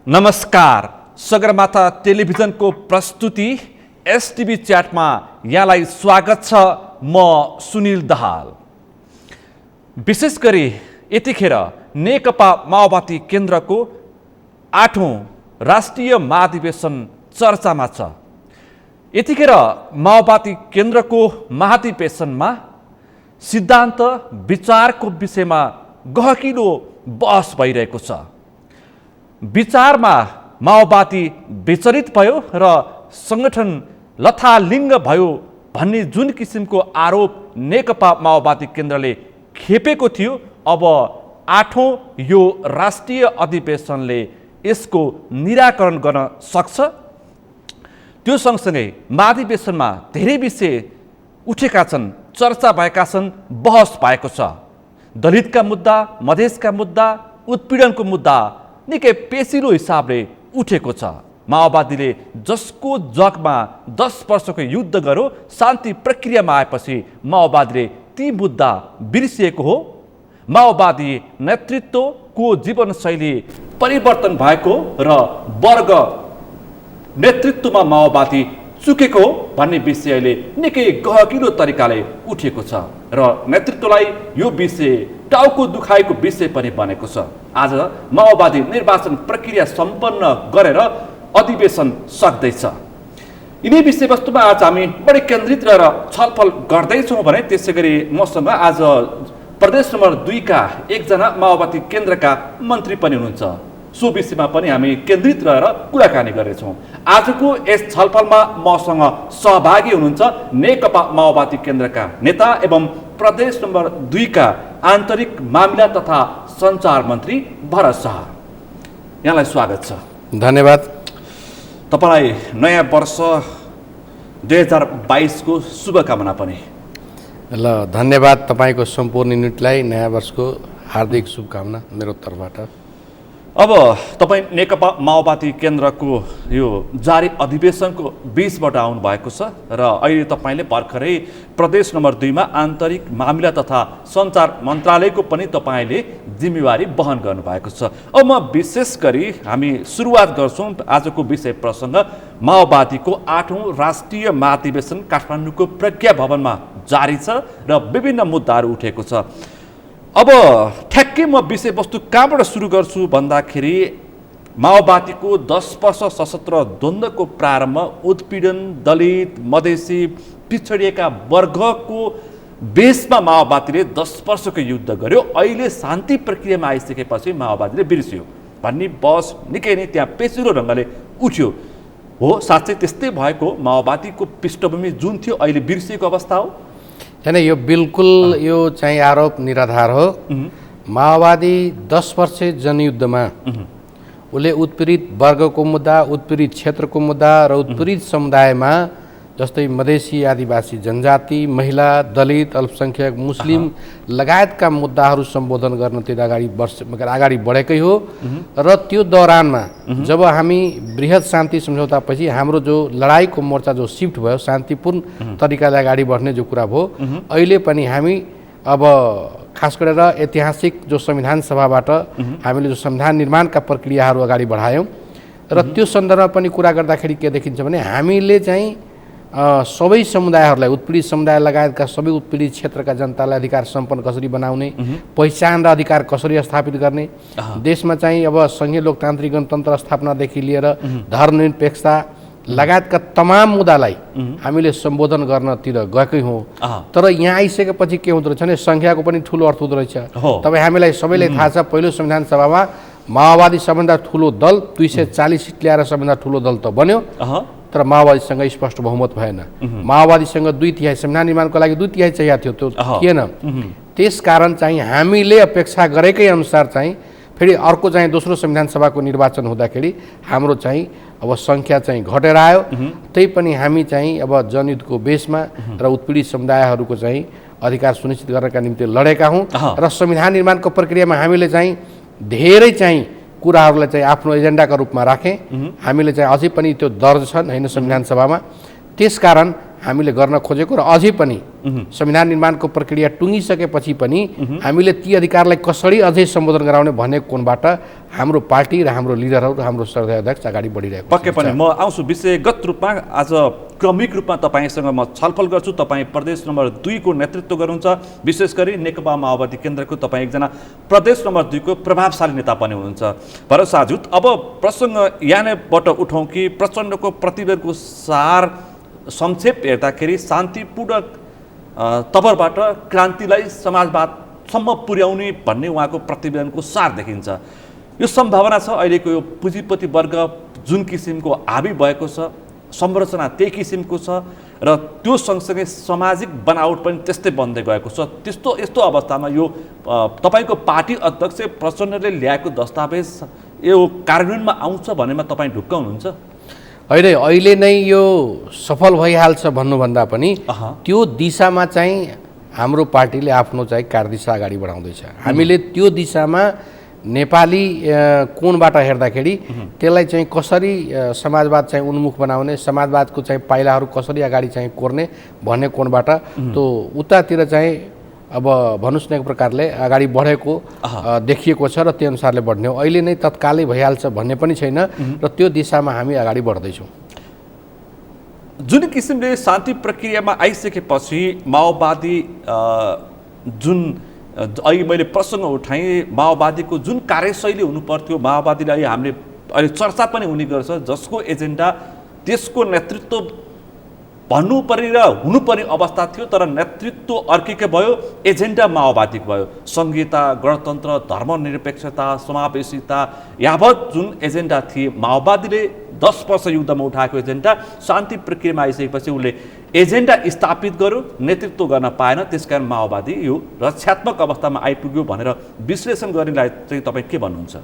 नमस्कार, सगरमाथा टेलिभिजनको प्रस्तुति एसटिभी च्याटमा यहाँलाई स्वागत छ। म सुनिल दाहाल। विशेष गरी यतिखेर नेकपा माओवादी केन्द्रको 8औं राष्ट्रिय महाधिवेशन चर्चामा छ। यतिखेर माओवादी केन्द्रको महाधिवेशनमा सिद्धान्त विचारको विषयमा गहकिलो बहस भइरहेको छ। विचारमा माओवादी विचलित भयो र संगठन लथालिङ्ग भयो भन्ने जुन किसिमको आरोप नेकपा माओवादी केन्द्रले खेपेको थियो, अब 8औं यो राष्ट्रिय अधिवेशनले यसको निराकरण गर्न सक्छ। त्यो सँगसँगै महाधिवेशनमा धेरै विषय उठेका छन्, चर्चा भएका छन्, बहस भएको छ। दलितका मुद्दा, मधेसका मुद्दा, उत्पीडनको मुद्दा निकै पेसिलो हिसाबले उठेको छ। माओवादीले जसको जगमा 10 वर्षको युद्ध गर्यो, शान्ति प्रक्रियामा आएपछि माओवादीले ती मुद्दा बिर्सिएको हो। माओवादी नेतृत्वको जीवनशैली परिवर्तन भएको र वर्ग नेतृत्वमा माओवादी चुकेको हो भन्ने विषयले निकै गहकिलो तरिकाले उठेको छ र नेतृत्वलाई यो विषय टाउको दुखाइको विषय पनि बनेको छ। आज माओवादी निर्वाचन प्रक्रिया सम्पन्न गरेर अधिवेशन सक्दैछ। यिनै विषयवस्तुमा आज हामी बढी केन्द्रित रहेर छलफल गर्दैछौँ भने त्यसै गरी मसँग आज प्रदेश नम्बर 2 का एकजना माओवादी केन्द्रका मन्त्री पनि हुनुहुन्छ। सो विषयमा पनि हामी केन्द्रित रहेर कुराकानी गर्नेछौँ। आजको यस छलफलमा मसँग सहभागी हुनुहुन्छ नेकपा माओवादी केन्द्रका नेता एवं प्रदेश नम्बर 2 का आन्तरिक मामिला तथा सञ्चार मन्त्री भरत शाह। यहाँलाई स्वागत छ। धन्यवाद। तपाईलाई नयाँ वर्ष 2022 को शुभकामना पनि। ल, धन्यवाद। तपाईको सम्पूर्ण युनिटलाई नयाँ वर्षको हार्दिक शुभकामना मेरो तर्फबाट। अब तपाईँ नेकपा माओवादी केन्द्रको यो जारी अधिवेशनको बीचबाट आउनु भएको छ र अहिले तपाईँले भर्खरै प्रदेश नम्बर 2 मा आन्तरिक मामिला तथा सञ्चार मन्त्रालयको पनि तपाईँले जिम्मेवारी वहन गर्नुभएको छ। अब म विशेष गरी हामी सुरुवात गर्छौँ आजको विषय प्रसङ्ग। माओवादीको 8औं राष्ट्रिय महाधिवेशन काठमाडौँको प्रज्ञा भवनमा जारी छ र विभिन्न मुद्दाहरू उठेको छ। अब ठ्याक्कै म विषयवस्तु कहाँबाट सुरु गर्छु भन्दाखेरि माओवादीको 10 वर्ष सशस्त्र द्वन्द्वको प्रारम्भ उत्पीडन, दलित, मधेसी, पिछडिएका वर्गको बेसमा माओवादीले 10 वर्षको युद्ध गर्यो। अहिले शान्ति प्रक्रियामा आइसकेपछि माओवादीले बिर्सियो भन्ने बहस निकै नै त्यहाँ पेचिलो ढङ्गले उठ्यो। हो, साँच्चै त्यस्तै भएको माओवादीको पृष्ठभूमि जुन थियो अहिले बिर्सिएको अवस्था हो? हैन, यो बिल्कुल यो चाहिँ आरोप निराधार हो। माओवादी 10 वर्ष जनयुद्धमा उसले उत्पीडित वर्गको मुद्दा, उत्पीडित क्षेत्रको मुद्दा र उत्पीडित समुदायमा जस्तै मधेसी, आदिवासी जनजाति, महिला, दलित, अल्पसङ्ख्यक, मुस्लिम लगायतका मुद्दाहरू सम्बोधन गर्न त्यो अगाडि बढेकै हो। र त्यो दौरानमा जब हामी बृहत शान्ति सम्झौतापछि हाम्रो जो लडाईँको मोर्चा जो शिफ्ट भयो, शान्तिपूर्ण तरिकाले अगाडि बढ्ने जो कुरा भयो, अहिले पनि हामी अब खास गरेर ऐतिहासिक जो संविधान सभाबाट हामीले जो संविधान निर्माणका प्रक्रियाहरू अगाडि बढायौँ र त्यो सन्दर्भमा पनि कुरा गर्दाखेरि के देखिन्छ भने हामीले चाहिँ सबै समुदायहरूलाई, उत्पीडित समुदाय लगायतका सबै उत्पीडित क्षेत्रका जनतालाई अधिकार सम्पन्न कसरी बनाउने, पहिचान र अधिकार कसरी स्थापित गर्ने, देशमा चाहिँ अब सङ्घीय लोकतान्त्रिक गणतन्त्र स्थापनादेखि लिएर धर्मनिरपेक्षता लगायतका तमाम मुद्दालाई हामीले सम्बोधन गर्नतिर गएकै हौँ। तर यहाँ आइसकेपछि के हुँदो रहेछ भने सङ्ख्याको पनि ठुलो अर्थ हुँदो रहेछ। तपाईँ हामीलाई सबैलाई थाहा छ, पहिलो संविधान सभामा माओवादी सबभन्दा ठुलो दल 240 सिट ल्याएर सबभन्दा ठुलो दल त बन्यो, तर माओवादीसँग स्पष्ट बहुमत भएन। माओवादीसँग 2/3 संविधान निर्माणको लागि 2/3 चाहिएको थियो, त्यो थिएन। त्यसकारण चाहिँ हामीले अपेक्षा गरेकै अनुसार चाहिँ फेरि अर्को चाहिँ दोस्रो संविधान सभाको निर्वाचन हुँदाखेरि हाम्रो चाहिँ अब सङ्ख्या चाहिँ घटेर आयो। त्यही पनि हामी चाहिँ अब जनयुद्धको बेसमा र उत्पीडित समुदायहरूको चाहिँ अधिकार सुनिश्चित गर्नका निम्ति लडेका हौँ र संविधान निर्माणको प्रक्रियामा हामीले चाहिँ धेरै चाहिँ कुराहरूलाई चाहिँ आफ्नो एजेन्डाका रूपमा राखेँ। हामीले चाहिँ अझै पनि त्यो दर्ज छन् हैन संविधान सभामा। त्यसकारण हामीले गर्न खोजेको र अझै पनि संविधान निर्माणको प्रक्रिया टुङ्गिसकेपछि पनि हामीले ती अधिकारलाई कसरी अझै सम्बोधन गराउने भन्ने कोणबाट हाम्रो पार्टी र हाम्रो लिडरहरू र हाम्रो संसदीय अध्यक्ष अगाडि बढिरहेको पक्कै पनि म आउँछु विषयगत रूपमा आज क्रमिक रूपमा तपाईँसँग म छलफल गर्छु। तपाईँ प्रदेश नम्बर 2 को नेतृत्व गर्नुहुन्छ, विशेष गरी नेकपा माओवादी केन्द्रको तपाईँ एकजना प्रदेश नम्बर 2 को प्रभावशाली नेता पनि हुनुहुन्छ। भरत साजुत, अब प्रसङ्ग यहाँबाट उठाउँ कि प्रचण्डको प्रतिवेदनको सार संक्षेप हेर्दाखेरि शान्तिपूर्ण तवरबाट क्रान्तिलाई समाजवादसम्म पुर्याउने भन्ने उहाँको प्रतिवेदनको सार देखिन्छ। यो सम्भावना छ अहिलेको यो पुँजीपति वर्ग जुन किसिमको हाबी भएको छ, संरचना त्यही किसिमको छ र त्यो सँगसँगै सामाजिक बनावट पनि त्यस्तै बन्दै गएको छ। यस्तो अवस्थामा यो तपाईँको पार्टी अध्यक्ष प्रचण्डले ल्याएको दस्तावेज यो कार्यान्वयनमा आउँछ भनेमा तपाईँ ढुक्क हुनुहुन्छ? होइन, अहिले नै यो सफल भइहाल्छ भन्नुभन्दा पनि त्यो दिशामा चाहिँ हाम्रो पार्टीले आफ्नो चाहिँ कार्यदिशा अगाडि बढाउँदैछ। हामीले त्यो दिशामा नेपाली कोणबाट हेर्दाखेरि त्यसलाई चाहिँ कसरी समाजवाद चाहिँ उन्मुख बनाउने, समाजवादको चाहिँ पाइलाहरू कसरी अगाडि चाहिँ कोर्ने भन्ने कोणबाट त्यो उतातिर चाहिँ अब भन्नुहोस् न एक प्रकारले अगाडि बढेको देखिएको छ र त्यो अनुसारले बढ्ने हो। अहिले नै तत्कालै भइहाल्छ भन्ने पनि छैन र त्यो दिशामा हामी अगाडि बढ्दैछौँ। जुन किसिमले शान्ति प्रक्रियामा आइसकेपछि माओवादी जुन अहिले मैले प्रसङ्ग उठाएँ, माओवादीको जुन कार्यशैली हुनुपर्थ्यो, माओवादीले हामीले अहिले चर्चा पनि हुने गर्छ, जसको एजेन्डा त्यसको नेतृत्व भन्नुपर्ने र हुनुपर्ने अवस्था थियो, तर नेतृत्व अर्कै भयो, एजेन्डा माओवादीको भयो। संहिता, गणतन्त्र, धर्मनिरपेक्षता, समावेशिता यावत जुन एजेन्डा थिए माओवादीले 10 वर्ष युद्धमा उठाएको एजेन्डा शान्ति प्रक्रियामा आइसकेपछि उसले एजेन्डा स्थापित गर्यो, नेतृत्व गर्न पाएन। त्यसकारण माओवादी यो रक्षात्मक अवस्थामा आइपुग्यो भनेर विश्लेषण गर्नेलाई चाहिँ तपाईँ के भन्नुहुन्छ?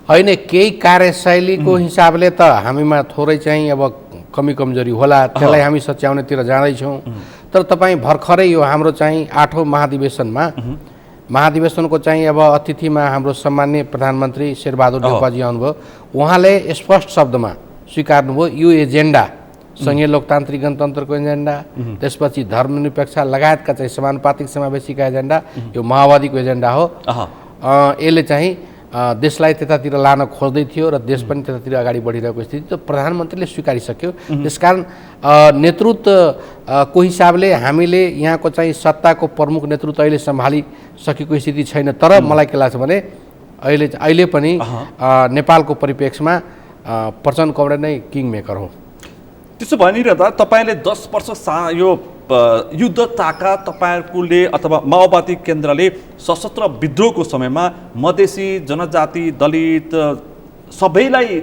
होइन, केही कार्यशैलीको हिसाबले त हामीमा थोरै चाहिँ अब कमी कमजोरी होला, त्यसलाई हामी सच्याउनेतिर जाँदैछौँ। तर तपाईँ भर्खरै यो हाम्रो चाहिँ 8औं महाधिवेशनको चाहिँ अब अतिथिमा हाम्रो सम्माननीय प्रधानमन्त्री शेरबहादुर देउपाजी आउनुभयो। उहाँले स्पष्ट शब्दमा स्वीकार्नुभयो यो एजेन्डा संघीय लोकतान्त्रिक गणतन्त्रको एजेन्डा, त्यसपछि धर्मनिरपेक्ष लगायतका चाहिँ समानुपातिक समावेशीका एजेन्डा यो माओवादीको एजेन्डा हो। यसले चाहिँ देशलाई त्यतातिर लान खोज्दै थियो र देश पनि त्यतातिर अगाडि बढिरहेको स्थिति त प्रधानमन्त्रीले स्वीकारिसक्यो। त्यसकारण नेतृत्वको हिसाबले हामीले यहाँको चाहिँ सत्ताको प्रमुख नेतृत्व अहिले सम्हालिसकेको स्थिति छैन। तर मलाई के लाग्छ भने अहिले पनि नेपालको परिप्रेक्ष्यमा प्रचण्ड कमरेड नै किङ मेकर हो। त्यसो भनिरहँदा तपाईँले 10 वर्ष यो युद्ध ताका तपाईँहरूले अथवा माओवादी केन्द्रले सशस्त्र विद्रोहको समयमा मधेसी, जनजाति, दलित सबैलाई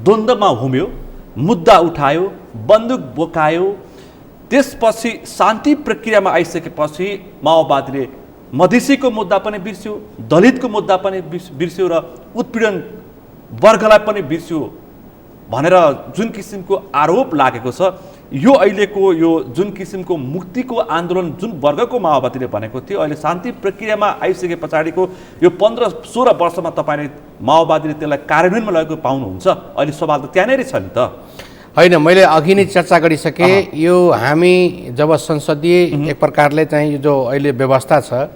द्वन्द्वमा हुम्यो, मुद्दा उठायो, बन्दुक बोकायो। त्यसपछि शान्ति प्रक्रियामा आइसकेपछि माओवादीले मधेसीको मुद्दा पनि बिर्स्यो, दलितको मुद्दा पनि बिर्स्यो र उत्पीडन वर्गलाई पनि बिर्स्यो भनेर जुन किसिमको आरोप लागेको छ, यो अहिलेको यो जुन किसिमको मुक्तिको आन्दोलन जुन वर्गको माओवादीले भनेको थियो, अहिले शान्ति प्रक्रियामा आइसके पछाडिको यो 15-16 वर्षमा तपाईँले माओवादीले त्यसलाई कार्यान्वयनमा लगेको पाउनुहुन्छ? अहिले सवाल त त्यहाँनिर छ नि त। होइन, मैले अघि नै चर्चा गरिसकेँ। यो हामी जब संसदीय एक प्रकारले चाहिँ यो जो अहिले व्यवस्था छ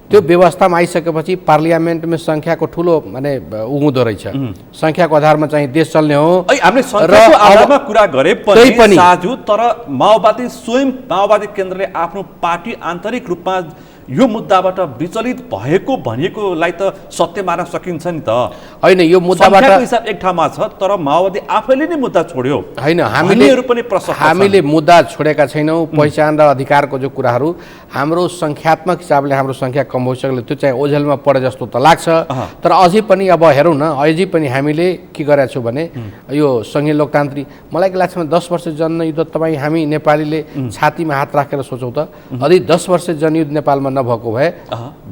त्यो व्यवस्थामा आइसकेपछि पार्लियामेन्टमा सङ्ख्याको ठुलो माने उहुँदो रहेछ। सङ्ख्याको आधारमा चाहिँ देश चल्ने हो। हामीले सङ्ख्याको आधारमा कुरा गरे पनि साझु, तर माओवादी स्वयं माओवादी केन्द्रले आफ्नो पार्टी आन्तरिक रूपमा यो मुद्दाबाट विचलित भएको भनिएकोलाई त सत्य मान्न सकिन्छ नि त। होइन, यो मुद्दाबाट हिसाब एक ठाउँमा छ, तर माओवादी आफैले नै मुद्दा छोड्यो। होइन, हामीले मुद्दा छोडेका छैनौँ। पहिचान र अधिकारको जो कुराहरू हाम्रो सङ्ख्यात्मक हिसाबले हाम्रो सङ्ख्या कम भइसकेले त्यो चाहिँ ओझेलमा परे जस्तो त लाग्छ। तर अझै पनि अब हेरौँ न, अझै पनि हामीले के गरेका छौँ भने यो संघीय लोकतान्त्रिक मलाई के लाग्छ भने 10 वर्ष जनयुद्ध तपाईँ हामी नेपालीले छातीमा हात राखेर सोचौँ त, यदि 10 वर्ष जनयुद्ध नेपालमा नभएको भए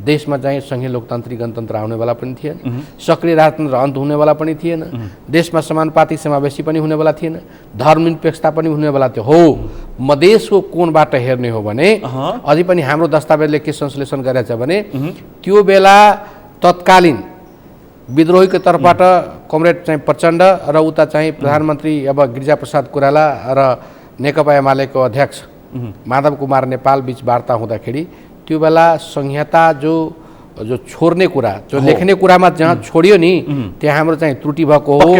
देशमा चाहिँ संघीय लोकतान्त्रिक गणतन्त्र आउनेवाला पनि थिएन, सक्रिय राजतन्त्र अन्त हुनेवाला पनि थिएन, देशमा समानुपातिक समावेशी पनि हुनेवाला थिएन, धर्मनिरपेक्षता पनि हुनेवाला थियो। हो, मधेसको कोणबाट हेर्ने हो भने अझै पनि हाम्रो दस्तावेजले के संश्लेषण गरेछ भने त्यो बेला तत्कालीन विद्रोहीको तर्फबाट कमरेड चाहिँ प्रचण्ड र उता चाहिँ प्रधानमन्त्री अब गिरिजाप्रसाद कोइराला र नेकपा एमालेको अध्यक्ष माधव कुमार नेपाल बीच वार्ता हुँदाखेरि त्यो बेला संहिता जो छोड्ने कुरा जो लेख्ने कुरामा जहाँ छोडियो नि त्यहाँ हाम्रो चाहिँ त्रुटि भएको हो।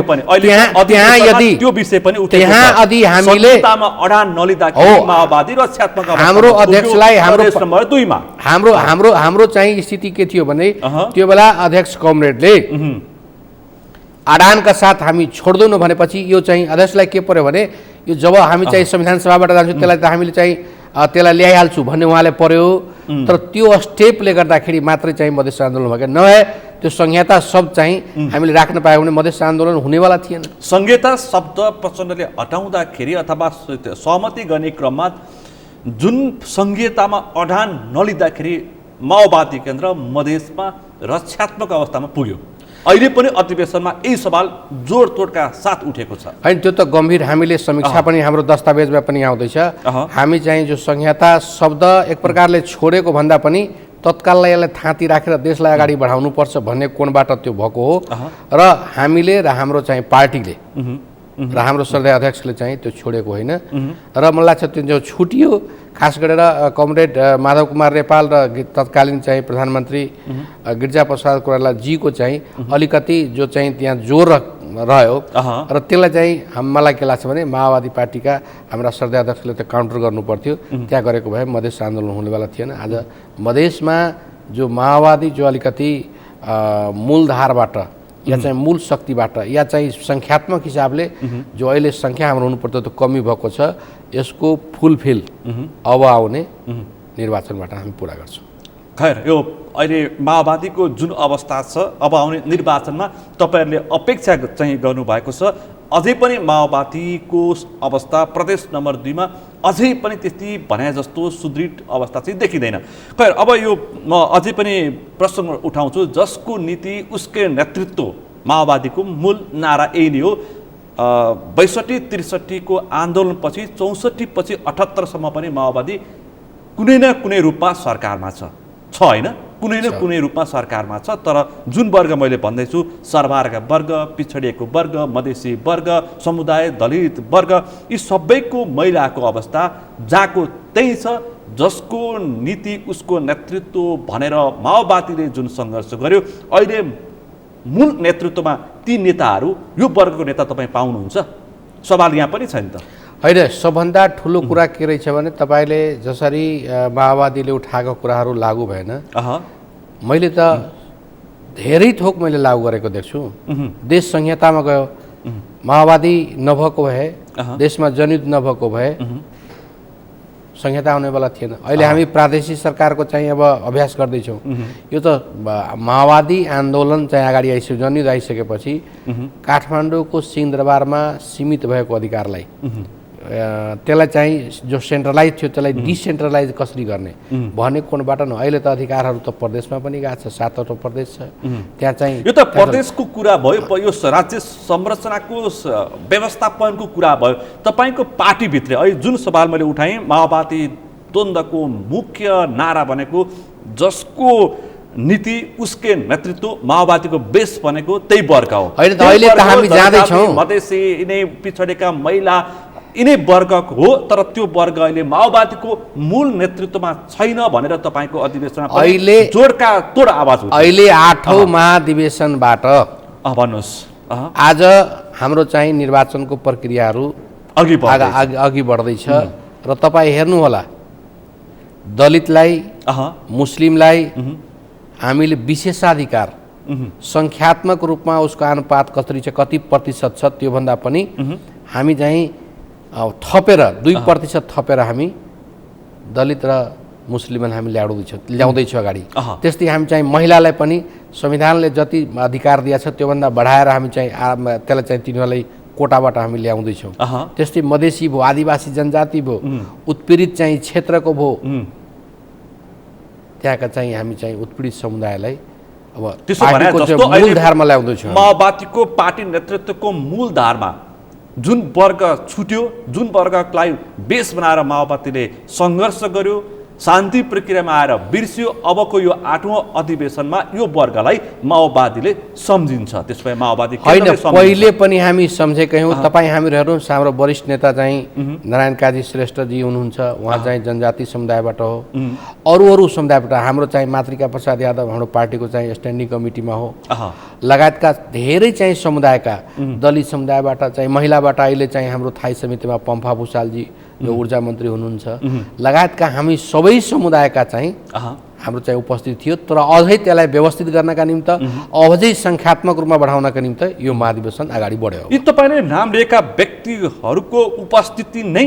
त्यहाँ यदि त्यो विषय पनि उठेको छ, त्यहाँ यदि हामीले संहितामा अडान नलिँदाखेरि माओवादी रक्षात्मक हाम्रो अध्यक्षलाई हाम्रो हाम्रो चाहिँ स्थिति के थियो भने त्यो बेला अध्यक्ष कमरेडले अडानका साथ हामी छोड्दैनौँ भनेपछि यो चाहिँ अध्यक्षलाई के पर्यो भने यो जब हामी चाहिँ संविधान सभाबाट जान्छौँ त्यसलाई त हामीले चाहिँ त्यसलाई ल्याइहाल्छु भन्ने उहाँले पर्यो। तर त्यो स्टेपले गर्दाखेरि मात्रै चाहिँ मधेस आन्दोलन भएको, नभए त्यो संहिता शब्द चाहिँ हामीले राख्न पायो भने मधेस आन्दोलन हुनेवाला थिएन। संहिता शब्द प्रचण्डले हटाउँदाखेरि अथवा सहमति गर्ने क्रममा जुन संहितामा अडान नलिँदाखेरि माओवादी केन्द्र मधेसमा रक्षात्मक अवस्थामा पुग्यो। अहिले पनि अधिवेशनमा यही सवाल जोडतोडका साथ उठेको छ। होइन, त्यो त गम्भीर हामीले समीक्षा पनि हाम्रो दस्तावेजमा पनि आउँदैछ। हामी चाहिँ जो संहिता शब्द एक प्रकारले छोडेको भन्दा पनि तत्काललाई यसलाई थाँती राखेर देशलाई अगाडि बढाउनुपर्छ भन्ने कोणबाट त्यो भएको हो। र हामीले र हाम्रो चाहिँ पार्टीले र हाम्रो श्रद्धेय अध्यक्षले चाहिँ त्यो छोडेको होइन। र मलाई लाग्छ त्यो जो छुटियो, खास गरेर कमरेड माधव कुमार नेपाल र तत्कालीन चाहिँ प्रधानमन्त्री गिरिजाप्रसाद कोइरालाजीको चाहिँ अलिकति जो चाहिँ त्यहाँ जोर रह्यो र त्यसलाई चाहिँ मलाई के लाग्छ भने माओवादी पार्टीका हाम्रा श्रद्धेय अध्यक्षले त्यो काउन्टर गर्नु पर्थ्यो। त्यहाँ गरेको भए मधेस आन्दोलन हुनेवाला थिएन। आज मधेसमा जो माओवादी जो अलिकति मूलधारबाट या चाहिँ मूल शक्तिबाट या चाहिँ सङ्ख्यात्मक हिसाबले जो अहिले सङ्ख्या हाम्रो हुनुपर्थ्यो त्यो कमी भएको छ, यसको फुलफिल अब आउने निर्वाचनबाट हामी पुरा गर्छौँ। खैर, यो अहिले माओवादीको जुन अवस्था छ अब आउने निर्वाचनमा तपाईँहरूले अपेक्षा चाहिँ गर्नुभएको छ। अझै पनि माओवादीको अवस्था प्रदेश नम्बर 2 मा अझै पनि त्यति भने जस्तो सुदृढ अवस्था चाहिँ देखिँदैन। खैर, अब यो म अझै पनि प्रश्न उठाउँछु, जसको नीति उसकै नेतृत्व माओवादीको मूल नारा यही नै हो। 62-63 को आन्दोलनपछि 64 पछि 78 सम्म पनि माओवादी कुनै न कुनै रूपमा सरकारमा छ होइन, कुनै न कुनै रूपमा सरकारमा छ। तर जुन वर्ग मैले भन्दैछु, सरकारका वर्ग, पिछडिएको वर्ग, मधेसी वर्ग, समुदाय, दलित वर्ग, यी सबैको महिलाको अवस्था जहाँको त्यही छ। जसको नीति उसको नेतृत्व भनेर माओवादीले जुन सङ्घर्ष गर्यो, अहिले मूल नेतृत्वमा ती नेताहरू, यो वर्गको नेता तपाईँ पाउनुहुन्छ? सवाल यहाँ पनि छ नि त। होइन, सबभन्दा ठुलो कुरा के रहेछ भने तपाईँले जसरी माओवादीले उठाएको कुराहरू लागू भएन, मैले त धेरै थोक मैले लागू गरेको देख्छु। देश संहितामा गयो, माओवादी नभएको भए, देशमा जनयुद्ध नभएको भए संहिता आउनेवाला थिएन। अहिले हामी प्रादेशिक सरकारको चाहिँ अब अभ्यास गर्दैछौँ। यो त माओवादी आन्दोलन चाहिँ अगाडि आइसक्यो, जनयुद्ध आइसकेपछि काठमाडौँको सिंहदरबारमा सीमित भएको अधिकारलाई त्यसलाई चाहिँ जो सेन्ट्रलाइज थियो त्यसलाई डिसेन्ट्रलाइज कसरी गर्ने भन्ने कोणबाट न अहिले त अधिकारहरू त प्रदेशमा पनि गएको छ, 7वटा प्रदेश छ। त्यहाँ चाहिँ यो त प्रदेशको कुरा भयो, यो राज्य संरचनाको व्यवस्थापनको कुरा भयो। तपाईँको पार्टीभित्र अहिले जुन सवाल मैले उठाएँ, माओवादी द्वन्द्वको मुख्य नारा भनेको जसको नीति उसके नेतृत्व, माओवादीको बेस भनेको त्यही वर्ग हो। अहिले त अहिले त हामी जाँदैछौँ, मधेसी, यिनै पिछडेका महिला, यिनै वर्ग हो। तर त्यो वर्ग अहिले माओवादीको मूल नेतृत्वमा छैन भनेर तपाईँको अधिवेशनमा अहिले जोडका तोड आवाज हुन्छ। अहिले 8औं महाधिवेशनबाट भन्नुहोस्, आज हाम्रो चाहिँ निर्वाचनको प्रक्रियाहरू अघि बढ्दैछ। र तपाईँ हेर्नुहोला, दलितलाई, मुस्लिमलाई हामीले विशेषाधिकार सङ्ख्यात्मक रूपमा उसको अनुपात कसरी छ, कति प्रतिशत छ, त्योभन्दा पनि हामी चाहिँ थपेर 2% थपेर हामी दलित र मुस्लिमलाई हामी ल्याउँदैछौँ अगाडि। त्यस्तै हामी चाहिँ महिलालाई पनि संविधानले जति अधिकार दिएको छ त्योभन्दा बढाएर हामी चाहिँ त्यसलाई चाहिँ तिनीहरूलाई कोटाबाट हामी ल्याउँदैछौँ। त्यस्तै मधेसी भयो, आदिवासी जनजाति भयो, उत्पीडित चाहिँ क्षेत्रको भयो, त्यहाँका चाहिँ हामी चाहिँ उत्पीडित समुदायलाई अब मूलधारमा ल्याउँदैछौँ। माओवादीको पार्टी नेतृत्वको मूलधारमा जुन वर्ग छुट्यो, जुन वर्गलाई बेस बनाएर माओवादीले सङ्घर्ष गर्यो, शान्ति प्रक्रियामा आएर बिर्सियो। अबको यो 8औं अधिवेशनमा यो वर्गलाई माओवादीले सम्झिन्छ, त्यसो भए माओवादी होइन, पहिले पनि हामी सम्झेकै हौँ। तपाईँ हामीहरू हेर्नुहोस्, हाम्रो वरिष्ठ नेता चाहिँ नारायण काजी श्रेष्ठजी हुनुहुन्छ, उहाँ चाहिँ जनजाति समुदायबाट हो। अरू समुदायबाट हाम्रो चाहिँ मातृका प्रसाद यादव हाम्रो पार्टीको चाहिँ स्ट्यान्डिङ कमिटीमा हो, लगायतका धेरै चाहिँ समुदायका, दलित समुदायबाट चाहिँ महिलाबाट अहिले चाहिँ हाम्रो थाई समितिमा पम्फा भुषालजी जो ऊर्जा मन्त्री हुनुहुन्छ, लगायतका हामी सबै समुदायका चाहिँ हाम्रो चाहिँ उपस्थित थियो। तर अझै त्यसलाई व्यवस्थित गर्नका निम्ति, अझै सङ्ख्यात्मक रूपमा बढाउनका निम्ति यो महाधिवेशन अगाडि बढ्यो। यी तपाईँले नाम लिएका व्यक्तिहरूको उपस्थिति नै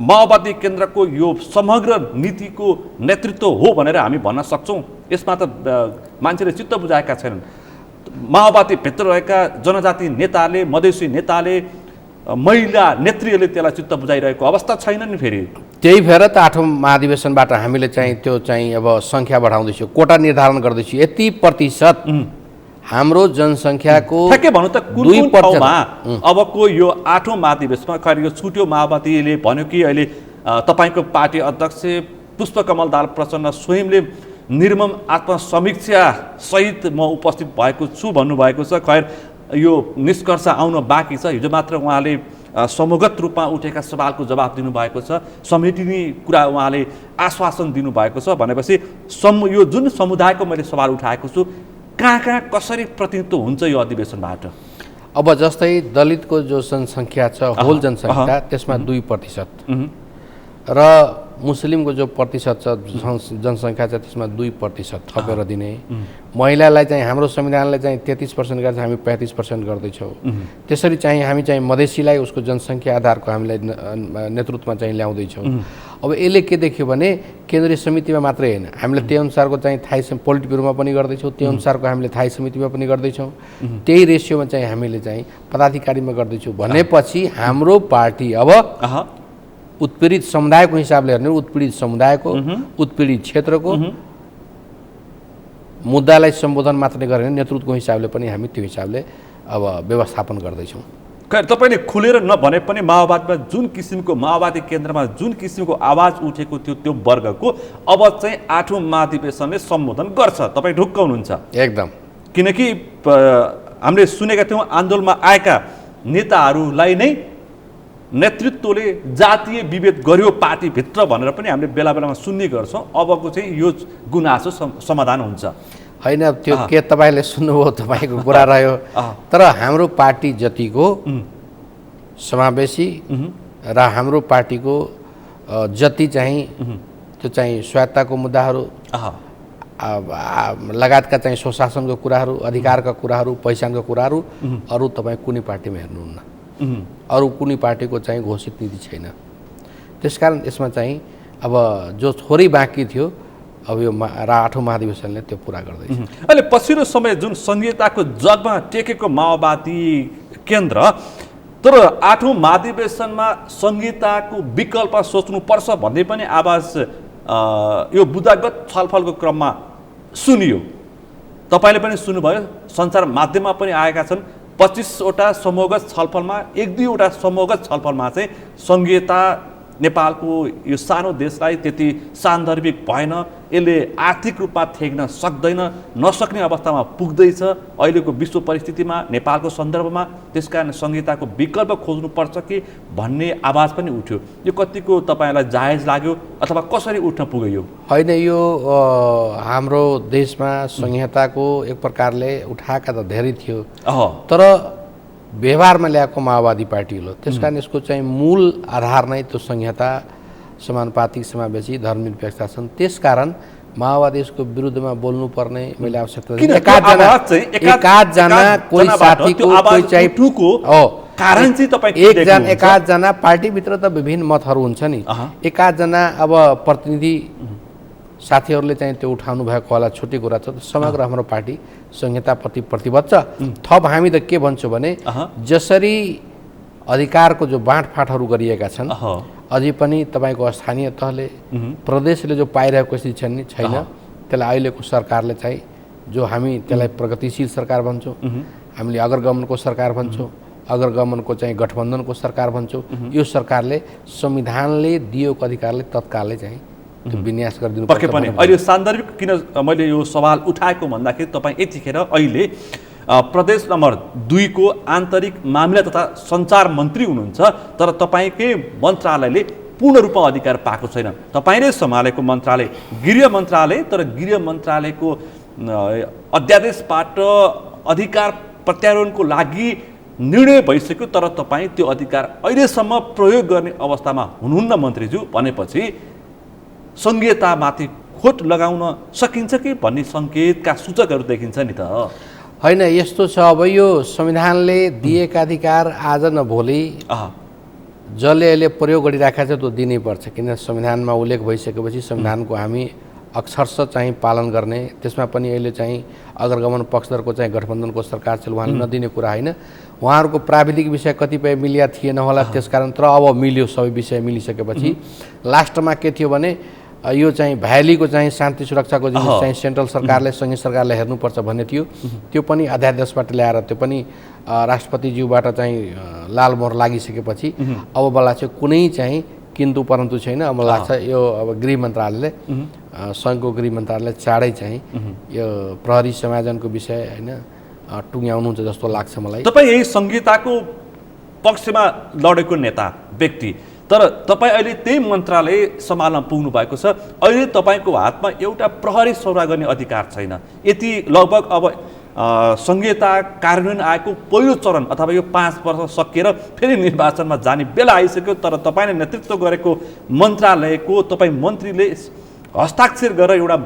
माओवादी केन्द्रको यो समग्र नीतिको नेतृत्व हो भनेर हामी भन्न सक्छौँ। यसमा त मान्छेले चित्त बुझाएका छैनन्। माओवादीभित्र रहेका जनजाति नेताले, मधेसी नेताले, महिला नेत्रीहरूले त्यसलाई चित्त बुझाइरहेको अवस्था छैन नि। फेरि त्यही भएर त 8औं महाधिवेशनबाट हामीले चाहिँ त्यो चाहिँ अब सङ्ख्या बढाउँदैछौँ, कोटा निर्धारण गर्दैछौँ। यति प्रतिशत हाम्रो जनसङ्ख्याको ठ्याक्कै भनौँ त कुन ठाउँमा अबको यो 8औं महाधिवेशनमा खैर यो छुट्यो। माओवादीले भन्यो कि अहिले तपाईँको पार्टी अध्यक्ष पुष्पकमल दाहाल प्रचण्ड स्वयंले निर्मम आत्मसमीक्षा सहित म उपस्थित भएको छु भन्नुभएको छ। खैर यो निष्कर्ष आउन बाँकी छ। हिजो मात्र उहाँले समूहगत रूपमा उठेका सवालको जवाब दिनुभएको छ, समेटिने कुरा उहाँले आश्वासन दिनुभएको छ। भनेपछि यो जुन समुदायको मैले सवाल उठाएको छु, कहाँ कसरी प्रतिनिधित्व हुन्छ यो अधिवेशनबाट? अब जस्तै दलितको जो जनसङ्ख्या छ, होल जनसङ्ख्या, त्यसमा 2% र मुस्लिमको जो प्रतिशत छ जनसङ्ख्या छ त्यसमा 2% थपेर दिने। महिलालाई चाहिँ हाम्रो संविधानले चाहिँ 33% गर्छ, हामी 35% गर्दैछौँ। त्यसरी चाहिँ हामी चाहिँ मधेसीलाई उसको जनसङ्ख्या आधारको हामीलाई नेतृत्वमा चाहिँ ल्याउँदैछौँ। अब यसले के देख्यो भने केन्द्रीय समितिमा मात्रै होइन, हामीले त्यही अनुसारको चाहिँ थाई पोलिट ब्युरोमा पनि गर्दैछौँ, त्यही अनुसारको हामीले थाई समितिमा पनि गर्दैछौँ, त्यही रेसियोमा चाहिँ हामीले चाहिँ पदाधिकारीमा गर्दैछौँ। भनेपछि हाम्रो पार्टी अब उत्पीडित समुदायको हिसाबले हेर्ने, उत्पीडित समुदायको, उत्पीडित क्षेत्रको मुद्दालाई सम्बोधन मात्रै गरेर नेतृत्वको हिसाबले पनि हामी त्यो हिसाबले अब व्यवस्थापन गर्दैछौँ। खैर तपाईँले खुलेर नभने पनि माओवादीमा जुन किसिमको, माओवादी केन्द्रमा जुन किसिमको आवाज उठेको थियो त्यो वर्गको अब चाहिँ 8औं महाधिवेशनले सम्बोधन गर्छ, तपाईँ ढुक्क हुनुहुन्छ? एकदम। किनकि हामीले सुनेका थियौँ आन्दोलनमा आएका नेताहरूलाई नै नेतृत्वले जातीय विभेद गर्यो पार्टीभित्र भनेर पनि हामीले बेला बेलामा सुन्ने गर्छौँ। अबको चाहिँ यो गुनासो समाधान हुन्छ होइन? त्यो के तपाईँले सुन्नुभयो, तपाईँको कुरा रह्यो। तर हाम्रो पार्टी जतिको समावेशी र हाम्रो पार्टीको जति चाहिँ त्यो चाहिँ स्वायत्तताको मुद्दाहरू, लगायतका चाहिँ स्वशासनको कुराहरू, अधिकारका कुराहरू, पहिचानको कुराहरू अरू तपाईँ कुनै पार्टीमा हेर्नुहुन्न। अरू कुनै पार्टीको चाहिँ घोषित नीति छैन। त्यसकारण यसमा चाहिँ अब जो थोरै बाँकी थियो अब यो 8औं महाधिवेशनले त्यो पुरा गर्दैछ। अहिले पछिल्लो समय जुन संहिताको जगमा टेकेको माओवादी केन्द्र, तर 8औं महाधिवेशनमा संहिताको विकल्प सोच्नुपर्छ भन्ने पनि आवाज यो बुदागत छलफलको क्रममा सुनियो। तपाईँले पनि सुन्नुभयो, सञ्चार माध्यममा पनि आएका छन्। 25वटा समूहगत छलफलमा 1-2वटा समूहगत छलफलमा चाहिँ संहिता नेपालको यो सानो देशलाई त्यति सान्दर्भिक भएन, यसले आर्थिक रूपमा थेग्न सक्दैन, नसक्ने अवस्थामा पुग्दैछ अहिलेको विश्व परिस्थितिमा, नेपालको सन्दर्भमा। त्यसकारण संहिताको विकल्प खोज्नुपर्छ कि भन्ने आवाज पनि उठ्यो। यो कतिको तपाईँलाई जायज लाग्यो अथवा कसरी उठ्न पुग्यो? होइन, यो हाम्रो देशमा संहिताको एक प्रकारले उठाएका त धेरै थियो, तर व्यवहारमा ल्याएको माओवादी पार्टी हो। त्यसकारण यसको चाहिँ मूल आधार नै त्यो संहिता, समानुपातिक, समावेशी, धर्मनिरपेक्षता छन्। त्यसकारण माओवादी यसको विरुद्धमा बोल्नुपर्ने मैले आवश्यकता एकाधजना कोही साथीको कोही चाहिँ कारण चाहिँ तपाईँ एकाधजना पार्टीभित्र त विभिन्न मतहरू हुन्छ नि, एकाधजना अब प्रतिनिधि साथीहरूले चाहिँ त्यो उठाउनु भएको होला, छुट्टै कुरा छ। समग्र हाम्रो पार्टी संहिताप्रति प्रतिबद्ध छ। थप हामी त के भन्छौँ भने जसरी अधिकारको जो बाँडफाँटहरू गरिएका छन् अझै पनि तपाईँको स्थानीय तहले, प्रदेशले जो पाइरहेको स्थिति छैन, त्यसलाई अहिलेको सरकारले चाहिँ जो हामी त्यसलाई प्रगतिशील सरकार भन्छौँ, हामीले अग्रगमनको सरकार भन्छौँ, अग्रगमनको चाहिँ गठबन्धनको सरकार भन्छौँ, यो सरकारले संविधानले दिएको अधिकारले तत्कालै चाहिँ त्यो विन्यास गरिदिनु पक्कै पनि अहिले सान्दर्भिक किन मैले यो सवाल उठाएको भन्दाखेरि तपाईँ यतिखेर अहिले प्रदेश नम्बर 2 को आन्तरिक मामिला तथा सञ्चार मन्त्री हुनुहुन्छ, तर तपाईँकै मन्त्रालयले पूर्ण रूपमा अधिकार पाएको छैन। तपाईँले सम्हालेको मन्त्रालय गृह मन्त्रालय, तर गृह मन्त्रालयको अध्यादेशबाट अधिकार प्रत्यारोहणको लागि निर्णय भइसक्यो, तर तपाईँ त्यो अधिकार अहिलेसम्म प्रयोग गर्ने अवस्थामा हुनुहुन्न मन्त्रीज्यू। भनेपछि संघीयतामाथि खोट लगाउन सकिन्छ कि भन्ने सङ्केतका सूचकहरू देखिन्छ नि त। होइन, यस्तो छ, अब यो संविधानले दिएका अधिकार आज न भोलि जसले अहिले प्रयोग गरिराखेको छ त्यो दिनैपर्छ, किन संविधानमा उल्लेख भइसकेपछि संविधानको हामी अक्षरशः चाहिँ पालन गर्ने। त्यसमा पनि अहिले चाहिँ अग्रगमन पक्षधरको चाहिँ गठबन्धनको सरकार छ, उहाँले नदिने कुरा होइन। उहाँहरूको प्राविधिक विषय कतिपय मिलिया थिएन होला, त्यसकारण, तर अब मिल्यो, सबै विषय मिलिसकेपछि लास्टमा के थियो भने यो चाहिँ भ्यालीको चाहिँ शान्ति सुरक्षाको जिनिस चाहिँ सेन्ट्रल सरकारले सङ्घीय सरकारले हेर्नुपर्छ भन्ने थियो। त्यो पनि अध्यादेशबाट ल्याएर त्यो पनि राष्ट्रपतिज्यूबाट चाहिँ लाल मोहर लागिसकेपछि अब बेला चाहिँ कुनै चाहिँ किन्तु परन्तु छैन। अब लाग्छ यो अब गृह मन्त्रालयले सङ्घको गृह मन्त्रालयले चाँडै चाहिँ यो प्रहरी समायोजनको विषय होइन टुङ्ग्याउनुहुन्छ जस्तो लाग्छ मलाई। तपाईँ यही संहिताको पक्षमा लडेको नेता व्यक्ति, तर तपाईँ अहिले त्यही मन्त्रालय सम्हाल्न पुग्नु भएको छ। अहिले तपाईँको हातमा एउटा प्रहरी सौरा गर्ने अधिकार छैन। यति लगभग अब संहिता कार्यान्वयन आएको पहिलो चरण अथवा यो 5 वर्ष सकिएर फेरि निर्वाचनमा जाने बेला आइसक्यो, तर तपाईँले नेतृत्व गरेको मन्त्रालयको तपाईँ मन्त्रीले हस्ताक्षर गरेर एउटा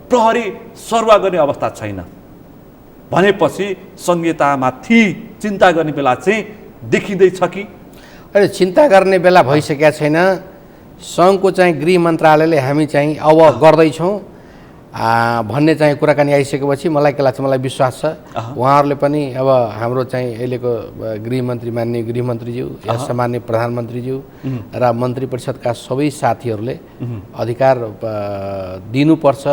प्रहरी सरुवा गर्ने अवस्था छैन भनेपछि संहितामाथि चिन्ता गर्ने बेला चाहिँ देखिँदैछ कि? अहिले चिन्ता गर्ने बेला भइसकेका छैन। सङ्घको चाहिँ गृह मन्त्रालयले हामी चाहिँ अब गर्दैछौँ भन्ने चाहिँ कुराकानी आइसकेपछि मलाई के लाग्छ, मलाई विश्वास छ उहाँहरूले पनि अब हाम्रो चाहिँ अहिलेको गृहमन्त्री माननीय गृहमन्त्रीज्यू या सामान्य प्रधानमन्त्रीज्यू र मन्त्री परिषदका सबै साथीहरूले अधिकार दिनुपर्छ,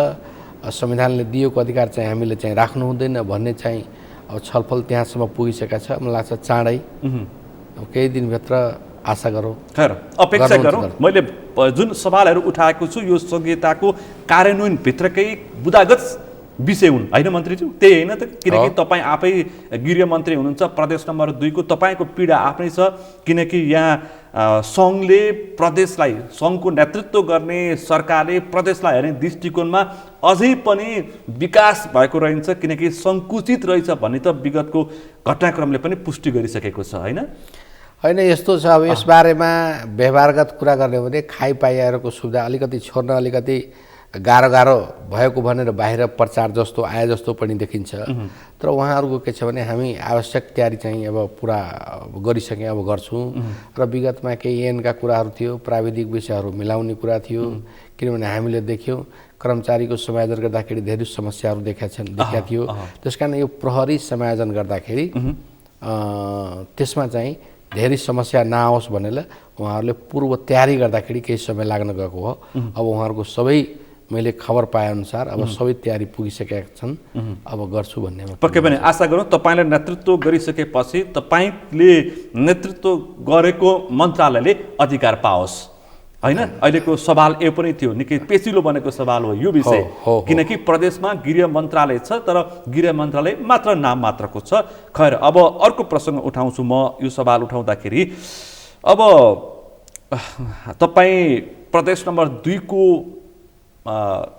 संविधानले दिएको अधिकार चाहिँ हामीले चाहिँ राख्नु हुँदैन भन्ने चाहिँ अब छलफल त्यहाँसम्म पुगिसकेका छ। मलाई लाग्छ चाँडै केही दिनभित्र आशा गरौँ, खैर अपेक्षा गरौँ। मैले जुन सवालहरू उठाएको छु यो संहिताको कार्यान्वयनभित्रकै बुदागत विषय हुन् होइन मन्त्रीज्यू, त्यही होइन त? किनकि तपाईँ आफै गृहमन्त्री हुनुहुन्छ, प्रदेश नम्बर 2 को तपाईँको पीडा आफ्नै छ, किनकि यहाँ सङ्घले प्रदेशलाई, सङ्घको नेतृत्व गर्ने सरकारले प्रदेशलाई हेर्ने दृष्टिकोणमा अझै पनि विकास भएको रहन्छ, किनकि सङ्कुचित रहेछ भन्ने त विगतको घटनाक्रमले पनि पुष्टि गरिसकेको छ होइन? होइन, यस्तो छ, अब यसबारेमा व्यवहारगत कुरा गर्ने हो भने खाइपाइहरूको सुविधा अलिकति छोड्न अलिकति गाह्रो भएको भनेर बाहिर प्रचार जस्तो आए जस्तो पनि देखिन्छ। तर उहाँहरूको के छ भने हामी आवश्यक तयारी चाहिँ अब पुरा गरिसकेँ, अब गर्छौँ। र विगतमा केही ऐनका कुराहरू थियो, प्राविधिक विषयहरू मिलाउने कुरा थियो, किनभने हामीले देख्यौँ कर्मचारीको समायोजन गर्दाखेरि धेरै समस्याहरू देखा थियो। त्यस कारण यो प्रहरी समायोजन गर्दाखेरि त्यसमा चाहिँ धेरै समस्या नआओस् भनेर उहाँहरूले पूर्व तयारी गर्दाखेरि केही समय लाग्न गएको हो। अब उहाँहरूको सबै मैले खबर पाएअनुसार अब सबै तयारी पुगिसकेका छन्, अब गर्छु भन्ने पक्कै पनि आशा गरौँ। तपाईँले नेतृत्व गरिसकेपछि तपाईँले नेतृत्व गरेको मन्त्रालयले अधिकार पाओस् होइन? अहिलेको सवाल यो पनि थियो, निकै पेचिलो बनेको सवाल हो यो विषय, किनकि प्रदेशमा गृह मन्त्रालय छ तर गृह मन्त्रालय मात्र नाम मात्रको छ। खैर, अब अर्को प्रसङ्ग उठाउँछु म यो सवाल उठाउँदाखेरि। अब तपाईँ प्रदेश नम्बर 2 को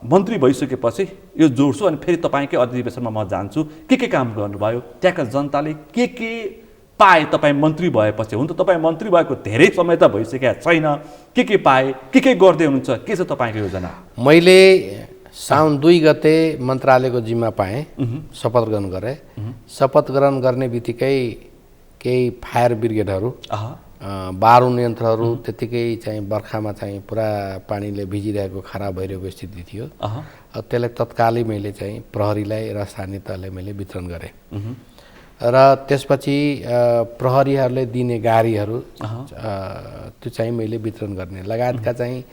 मन्त्री भइसकेपछि यो जोड्छु अनि फेरि तपाईँकै अधिवेशनमा म जान्छु। के काम गर्नुभयो त्यहाँका जनताले के पाए तपाईँ मन्त्री भएपछि? हुन त तपाईँ मन्त्री भएको धेरै समय त भइसकेका छैन, के पाए, के गर्दै हुनुहुन्छ, के छ तपाईँको योजना? मैले साउन 2 गते मन्त्रालयको जिम्मा पाएँ, शपथ ग्रहण गरेँ। शपथ ग्रहण गर्ने बित्तिकै केही फायर ब्रिगेडहरू, बारुद यन्त्रहरू त्यतिकै चाहिँ बर्खामा चाहिँ पुरा पानीले भिजिरहेको खराब भइरहेको स्थिति थियो। त्यसलाई तत्कालै मैले चाहिँ प्रहरीलाई र स्थानीय तहलाई मैले वितरण गरेँ र त्यसपछि प्रहरीहरूले दिने गाडीहरू त्यो चाहिँ मैले वितरण गर्ने लगायतका चाहिँ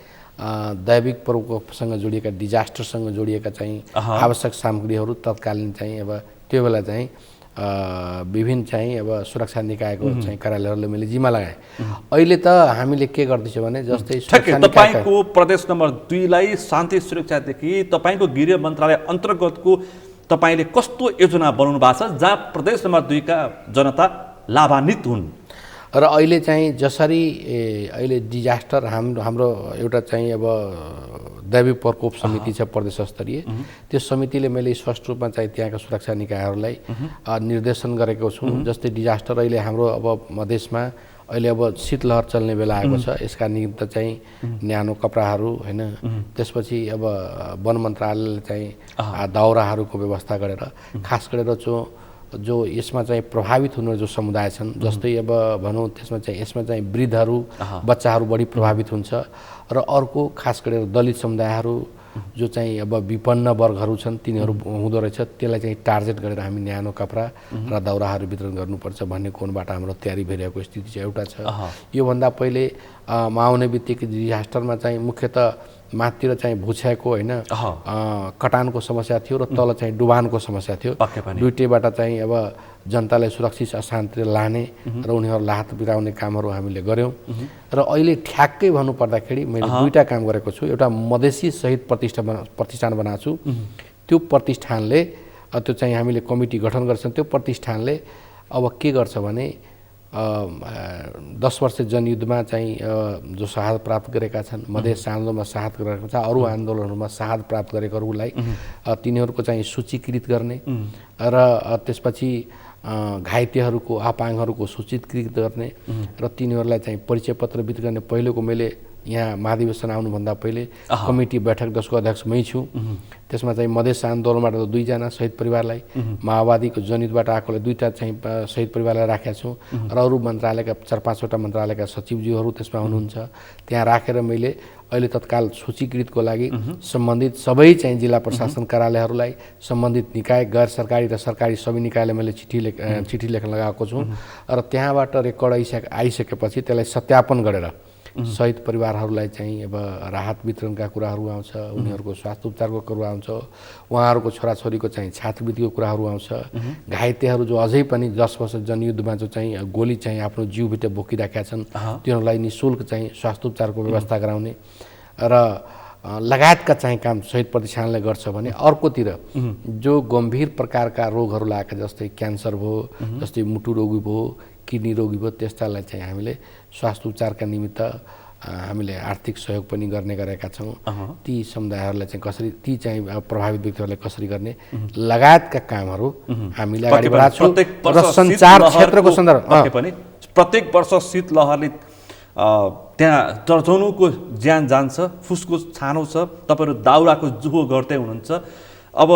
दैविक प्रकोपसँग जोडिएका, डिजास्टरसँग जोडिएका चाहिँ आवश्यक सामग्रीहरू तत्कालीन चाहिँ अब त्यो बेला चाहिँ विभिन्न चाहिँ अब सुरक्षा निकायको चाहिँ कार्यालयहरूले मैले जिम्मा लगाएँ। अहिले त हामीले के गर्दैछौँ भने जस्तै सुरक्षा तपाईँको प्रदेश नम्बर 2 लाई शान्ति सुरक्षादेखि तपाईँको गृह मन्त्रालय अन्तर्गतको तपाईँले कस्तो योजना बनाउनु भएको छ जहाँ प्रदेश नम्बर 2 का जनता लाभान्वित हुन्? र अहिले चाहिँ जसरी अहिले डिजास्टर हाम्रो एउटा चाहिँ अब दैवी प्रकोप समिति छ प्रदेश स्तरीय, त्यो समितिले मैले स्पष्ट रूपमा चाहिँ त्यहाँका सुरक्षा निकायहरूलाई निर्देशन गरेको छु। जस्तै डिजास्टर अहिले हाम्रो अब मधेसमा अहिले अब शीतलहर चल्ने बेला आएको छ, यसका निमित्त चाहिँ न्यानो कपडाहरू होइन, त्यसपछि अब वन मन्त्रालयले चाहिँ दाउराहरूको व्यवस्था गरेर खास गरेर जो यसमा चाहिँ प्रभावित हुने जो समुदाय छन्, जस्तै अब भनौँ त्यसमा चाहिँ यसमा चाहिँ वृद्धहरू बच्चाहरू बढी प्रभावित हुन्छ र अर्को खास गरेर दलित समुदायहरू जो चाहिँ अब विपन्न वर्गहरू छन् तिनीहरू हुँदो रहेछ, त्यसलाई चाहिँ टार्गेट गरेर हामी न्यानो कपडा र दाउराहरू वितरण गर्नुपर्छ भन्ने कोणबाट हाम्रो तयारी भइरहेको स्थिति चाहिँ एउटा छ। योभन्दा पहिले आउने बित्तिकै डिजास्टरमा चाहिँ मुख्यतः माथितिर चाहिँ भुछ्याएको होइन कटानको समस्या थियो र तल चाहिँ डुबानको समस्या थियो। दुईटैबाट चाहिँ अब जनतालाई सुरक्षित अशान्ति लाने र उनीहरू राहत बिराउने कामहरू हामीले गऱ्यौँ। र अहिले ठ्याक्कै भन्नुपर्दाखेरि मैले दुईवटा काम गरेको छु। एउटा मधेसी शहीद प्रतिष्ठान बनाएको छु। त्यो प्रतिष्ठानले त्यो चाहिँ हामीले कमिटी गठन गर्छौँ। त्यो प्रतिष्ठानले अब के गर्छ भने 10 वर्ष जनयुद्धमा चाहिँ जो शहादत प्राप्त गरेका छन्, मधेस आन्दोलनमा शहादत गरेका छ, अरू आन्दोलनहरूमा शहादत प्राप्त गरेकोहरूलाई तिनीहरूको चाहिँ सूचीकृत गर्ने र त्यसपछि घाइतेहरूको अपाङ्गहरूको सूचीकृत गर्ने र तिनीहरूलाई चाहिँ परिचय पत्र वितरण गर्ने। पहिलेको मैले यहाँ महाधिवेशन आउनुभन्दा पहिले कमिटी बैठक जसको अध्यक्ष मै छु, त्यसमा चाहिँ मधेस आन्दोलनबाट 2 जना शहीद परिवारलाई, माओवादीको जनयुद्धबाट आएकोले 2टा चाहिँ शहीद परिवारलाई राखेका छौँ र अरू मन्त्रालयका 4-5वटा मन्त्रालयका सचिवज्यूहरू त्यसमा हुनुहुन्छ। त्यहाँ राखेर मैले अहिले तत्काल सूचीकृतको लागि सम्बन्धित सबै चाहिँ जिल्ला प्रशासन कार्यालयहरूलाई, सम्बन्धित निकाय गैर सरकारी र सरकारी सबै निकायलाई मैले चिठी लेख्न लगाएको छु र त्यहाँबाट रेकर्ड आइसकेपछि त्यसलाई सत्यापन गरेर शहीद परिवारहरूलाई चाहिँ अब राहत वितरणका कुराहरू आउँछ, उनीहरूको स्वास्थ्य उपचारको कुरा आउँछ, उहाँहरूको छोराछोरीको चाहिँ छात्रवृत्तिको कुराहरू आउँछ, घाइतेहरू जो अझै पनि 10 वर्ष जनयुद्धमा जो चाहिँ गोली चाहिँ आफ्नो जिउभित्र बोकिराखेका छन् तिनीहरूलाई निःशुल्क चाहिँ स्वास्थ्य उपचारको व्यवस्था गराउने र लगायतका चाहिँ काम शहीद प्रतिष्ठानले गर्छ भने अर्कोतिर जो गम्भीर प्रकारका रोगहरू लागेका जस्तै क्यान्सर भयो, जस्तै मुटु रोगी भयो, किडनी रोगी भयो, त्यस्तालाई चाहिँ हामीले स्वास्थ्य उपचारका निमित्त हामीले आर्थिक सहयोग पनि गर्ने गरेका छौँ। ती समुदायहरूलाई चाहिँ कसरी, ती चाहिँ प्रभावित व्यक्तिहरूलाई कसरी गर्ने लगायतका कामहरू हामीले अगाडि बढाएको छौँ। र सञ्चार क्षेत्रको सन्दर्भ पनि प्रत्येक वर्ष शीतलहरले त्यहाँ दर्जनौँको ज्यान जान्छ, फुसफुस छानो छ, तपाईँहरू दाउराको जुहो गर्दै हुनुहुन्छ। अब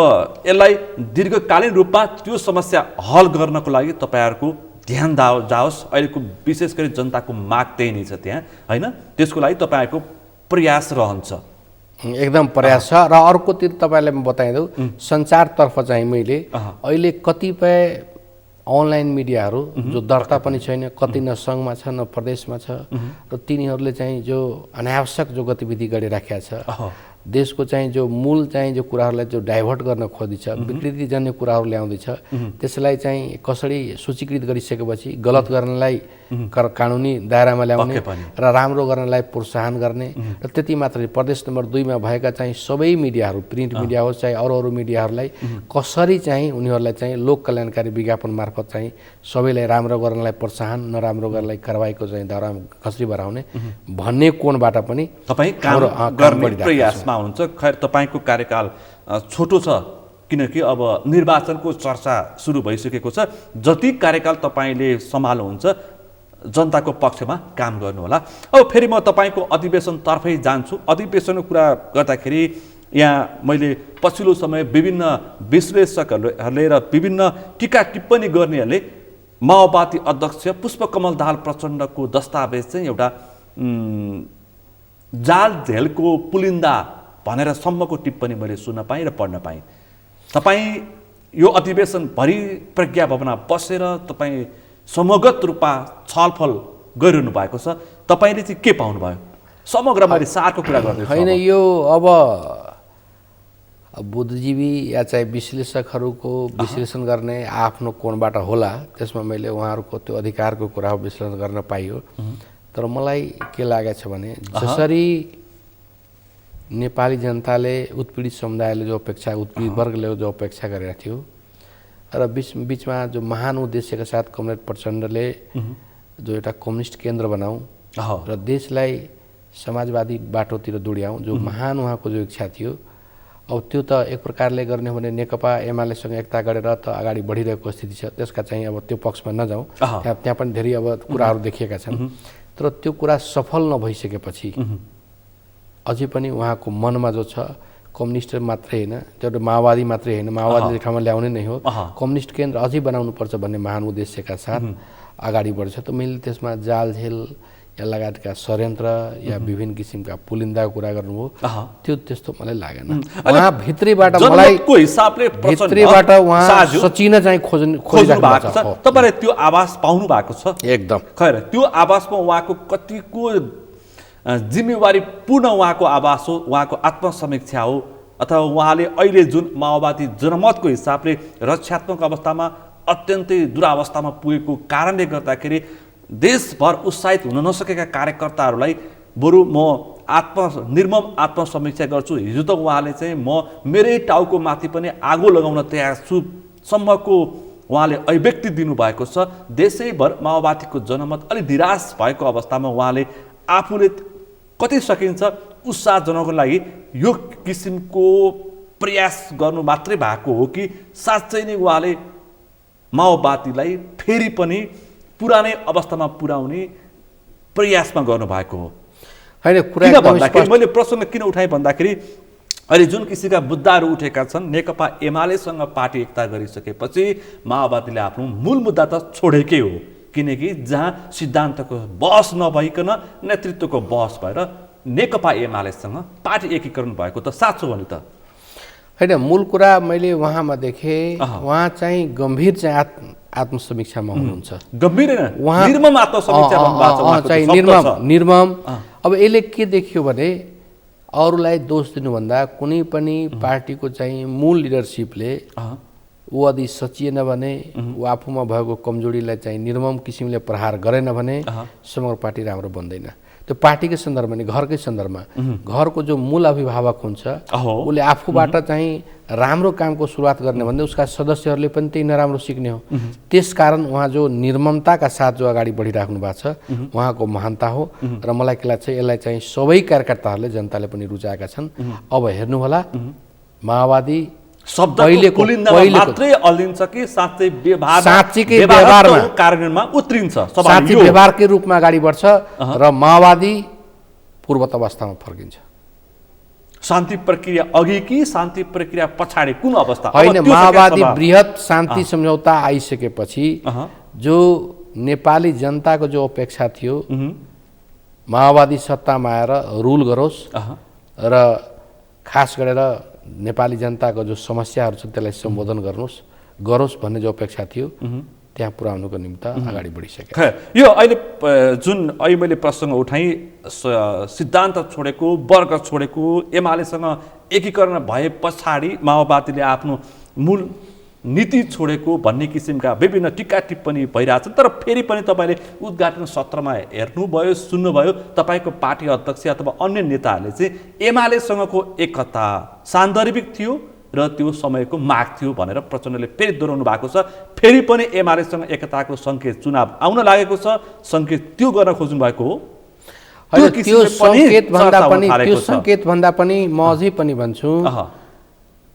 यसलाई दीर्घकालीन रूपमा त्यो समस्या हल गर्नको लागि तपाईँहरूको ध्यान जाओस्। अहिलेको विशेष गरी जनताको माग त्यही नै छ त्यहाँ होइन, त्यसको लागि तपाईँहरूको प्रयास रहन्छ। एकदम प्रयास छ। र अर्कोतिर तपाईँलाई म बताइदेऊ, सञ्चारतर्फ चाहिँ मैले अहिले कतिपय अनलाइन मिडियाहरू जो दर्ता पनि छैन, कति न सङ्घमा छ न प्रदेशमा छ र तिनीहरूले चाहिँ जो अनावश्यक जो गतिविधि गरिराखेका छ, देशको चाहिँ जो मूल चाहिँ जो कुराहरूलाई जो डाइभर्ट गर्न खोजिन्छ, विकृतिजन्य कुराहरू ल्याउँदैछ, त्यसलाई चाहिँ कसरी सूचीकृत गरिसकेपछि गलत गर्नलाई कानुनी दायरामा ल्याउने र राम्रो गर्नलाई प्रोत्साहन गर्ने र त्यति मात्रै प्रदेश नम्बर 2 मा भएका चाहिँ सबै मिडियाहरू, प्रिन्ट मिडिया होस् चाहे अरू मिडियाहरूलाई कसरी चाहिँ उनीहरूलाई चाहिँ लोक कल्याणकारी विज्ञापन मार्फत चाहिँ सबैलाई राम्रो गर्नलाई प्रोत्साहन, नराम्रो गर्नलाई कारबाहीको चाहिँ दायरा कसरी बढाउने भन्ने कोणबाट पनि तपाईँ काम गर्ने प्रयासमा हुन्छ। खैर तपाईँको कार्यकाल छोटो छ किनकि अब निर्वाचनको चर्चा सुरु भइसकेको छ। जति कार्यकाल तपाईँले सम्हाल्नुहुन्छ जनताको पक्षमा काम गर्नुहोला। अब फेरि म तपाईँको अधिवेशनतर्फै जान्छु। अधिवेशनको कुरा गर्दाखेरि यहाँ मैले पछिल्लो समय विभिन्न विश्लेषकहरूले र विभिन्न टीका टिप्पणी गर्नेहरूले माओवादी अध्यक्ष पुष्पकमल दाहाल प्रचण्डको दस्तावेज चाहिँ एउटा जाल झेलको पुलिन्दा भनेर सम्मको टिप्पणी मैले सुन्न पाएँ र पढ्न पाएँ। तपाईँ यो अधिवेशनभरि प्रज्ञा भवनमा बसेर तपाईँ समग्र रूपमा छलफल गरिरहनु भएको छ। तपाईँले चाहिँ के पाउनुभयो? समग्र मैले सारको कुरा गर्दैछु। होइन, यो अब बुद्धिजीवी या चाहिँ विश्लेषकहरूको विश्लेषण गर्ने आफ्नो कोणबाट होला, त्यसमा मैले उहाँहरूको त्यो अधिकारको कुरा विश्लेषण गर्न पाइयो। तर मलाई के लागेको छ भने जसरी नेपाली जनताले उत्पीडित समुदायले जो अपेक्षा, उत्पीडित वर्गले जो अपेक्षा गरेका थियो र बीचमा जो महान उद्देश्यका साथ कमरेड प्रचण्डले जो एउटा कम्युनिस्ट केन्द्र बनाऊ र देशलाई समाजवादी बाटोतिर दोड्याउँ, जो महान उहाँको जो इच्छा थियो, अब त्यो त एक प्रकारले गर्ने हो भने नेकपा एमालेसँग एकता गरेर त अगाडि बढिरहेको स्थिति छ, त्यसका चाहिँ अब त्यो पक्षमा नजाउँ। त्यहाँ पनि धेरै अब कुराहरू देखिएका छन्। तर त्यो कुरा सफल नभइसकेपछि अझै पनि उहाँको मनमा जो छ कम्युनिस्ट मात्रै होइन, त्यो एउटा माओवादी मात्रै होइन, माओवादी ठाउँमा ल्याउने नै हो, कम्युनिस्ट केन्द्र अझै बनाउनुपर्छ भन्ने महान उद्देश्यका साथ अगाडि बढ्छ। त मैले त्यसमा जालझेल या लगायतका षड्यन्त्र या विभिन्न किसिमका पुलिन्दाको कुरा गर्नुभयो, त्यो त्यस्तो मलाई लागेन। उहाँ भित्रीबाट मलाई भित्रीबाट उहाँ सचिन चाहिँ खोज्नु भएको छ। तपाईँले त्यो आवाज पाउनु भएको छ? एकदम खैर, त्यो आवाजमा उहाँको कतिको जिम्मेवारी पूर्ण उहाँको आवाज हो, उहाँको आत्मसमीक्षा हो, अथवा उहाँले अहिले जुन माओवादी जनमतको हिसाबले रक्षात्मक अवस्थामा अत्यन्तै दुरावस्थामा पुगेको कारणले गर्दाखेरि देशभर उत्साहित हुन नसकेका कार्यकर्ताहरूलाई बरु म निर्मम आत्मसमीक्षा गर्छु। हिजो त उहाँले चाहिँ म मेरै टाउको माथि पनि आगो लगाउन तयार छु सम्मको उहाँले अभिव्यक्ति दिनुभएको छ। देशैभर माओवादीको जनमत अलिक निराश भएको अवस्थामा उहाँले आफूले कति सकिन्छ उत्साह जनाउनको लागि यो किसिमको प्रयास गर्नु मात्रै भएको हो कि साँच्चै नै उहाँले माओवादीलाई फेरि पनि पुरानै अवस्थामा पुर्याउने प्रयासमा गर्नुभएको हो? होइन, किन भन्दाखेरि मैले प्रसङ्ग किन उठाएँ भन्दाखेरि अहिले जुन किसिमका मुद्दाहरू उठेका छन्, नेकपा एमालेसँग पार्टी एकता गरिसकेपछि माओवादीले आफ्नो मूल मुद्दा त छोडेकै हो, किनकि जहाँ सिद्धान्तको बहस नभइकन नेतृत्वको बहस भएर नेकपा एमालेसँग पार्टी एकीकरण भएको त साँचो हो नि त? होइन, मूल कुरा मैले उहाँमा देखेँ, उहाँ चाहिँ गम्भीर चाहिँ आत्मसमीक्षामा हुनुहुन्छ। गम्भीर निर्मम आत्मसमीक्षा चाहिँ निर्मम। अब यसले के देखियो भने अरूलाई दोष दिनुभन्दा कुनै पनि पार्टीको चाहिँ मूल लिडरसिपले ऊ यदि सचिएन भने, ऊ आफूमा भएको कमजोरीलाई चाहिँ निर्मम किसिमले प्रहार गरेन भने समग्र पार्टी राम्रो बन्दैन। त्यो पार्टीकै सन्दर्भमा नि घरकै सन्दर्भमा घरको जो मूल अभिभावक हुन्छ उसले आफूबाट चाहिँ राम्रो कामको सुरुवात गर्ने भन्दा उसका सदस्यहरूले पनि त्यही नराम्रो सिक्ने हो। त्यसकारण उहाँ जो निर्ममताका साथ जो अगाडि बढिराख्नु भएको छ उहाँको महानता हो। र मलाई के लाग्छ यसलाई चाहिँ सबै कार्यकर्ताहरूले जनताले पनि रुचाएका छन्। अब हेर्नु होला माओवादी शब्दको मात्रै अलिन्छ कि साँच्चै व्यवहारमा कार्यान्वयनमा उत्रिन्छ, साँच्चै व्यवहारकै रूपमा अगाडि बढ्छ र माओवादी पूर्वत अवस्थामा फर्किन्छ। शान्ति प्रक्रिया अघि कि शान्ति प्रक्रिया पछाडि कुन अवस्था? होइन, माओवादी बृहत शान्ति सम्झौता आइसकेपछि जो नेपाली जनताको जो अपेक्षा थियो माओवादी सत्तामा आएर रुल गरोस् र खास गरेर नेपाली जनताको जो समस्याहरू छ त्यसलाई सम्बोधन गरोस् भन्ने जो अपेक्षा थियो त्यहाँ पुर्याउनुको निम्ति अगाडि बढिसक्यो। यो अहिले जुन अहिले मैले प्रसङ्ग उठाएँ, सिद्धान्त छोडेको, वर्ग छोडेको, एमालेसँग एकीकरण भए पछाडि माओवादीले आफ्नो मूल नीति छोडेको भन्ने किसिमका विभिन्न टिक्का टिप्पणी भइरहेछन्। तर फेरि पनि तपाईँले उद्घाटन सत्रमा हेर्नुभयो, सुन्नुभयो, तपाईँको पार्टी अध्यक्ष अथवा अन्य नेताहरूले चाहिँ एमालेसँगको एकता सान्दर्भिक थियो र त्यो समयको माग थियो भनेर प्रचण्डले फेरि दोहोऱ्याउनु भएको छ। फेरि पनि एमालेसँग एकताको सङ्केत चुनाव आउन लागेको छ, सङ्केत त्यो गर्न खोज्नु भएको हो? त्यो सङ्केत भन्दा पनि म अझै पनि भन्छु,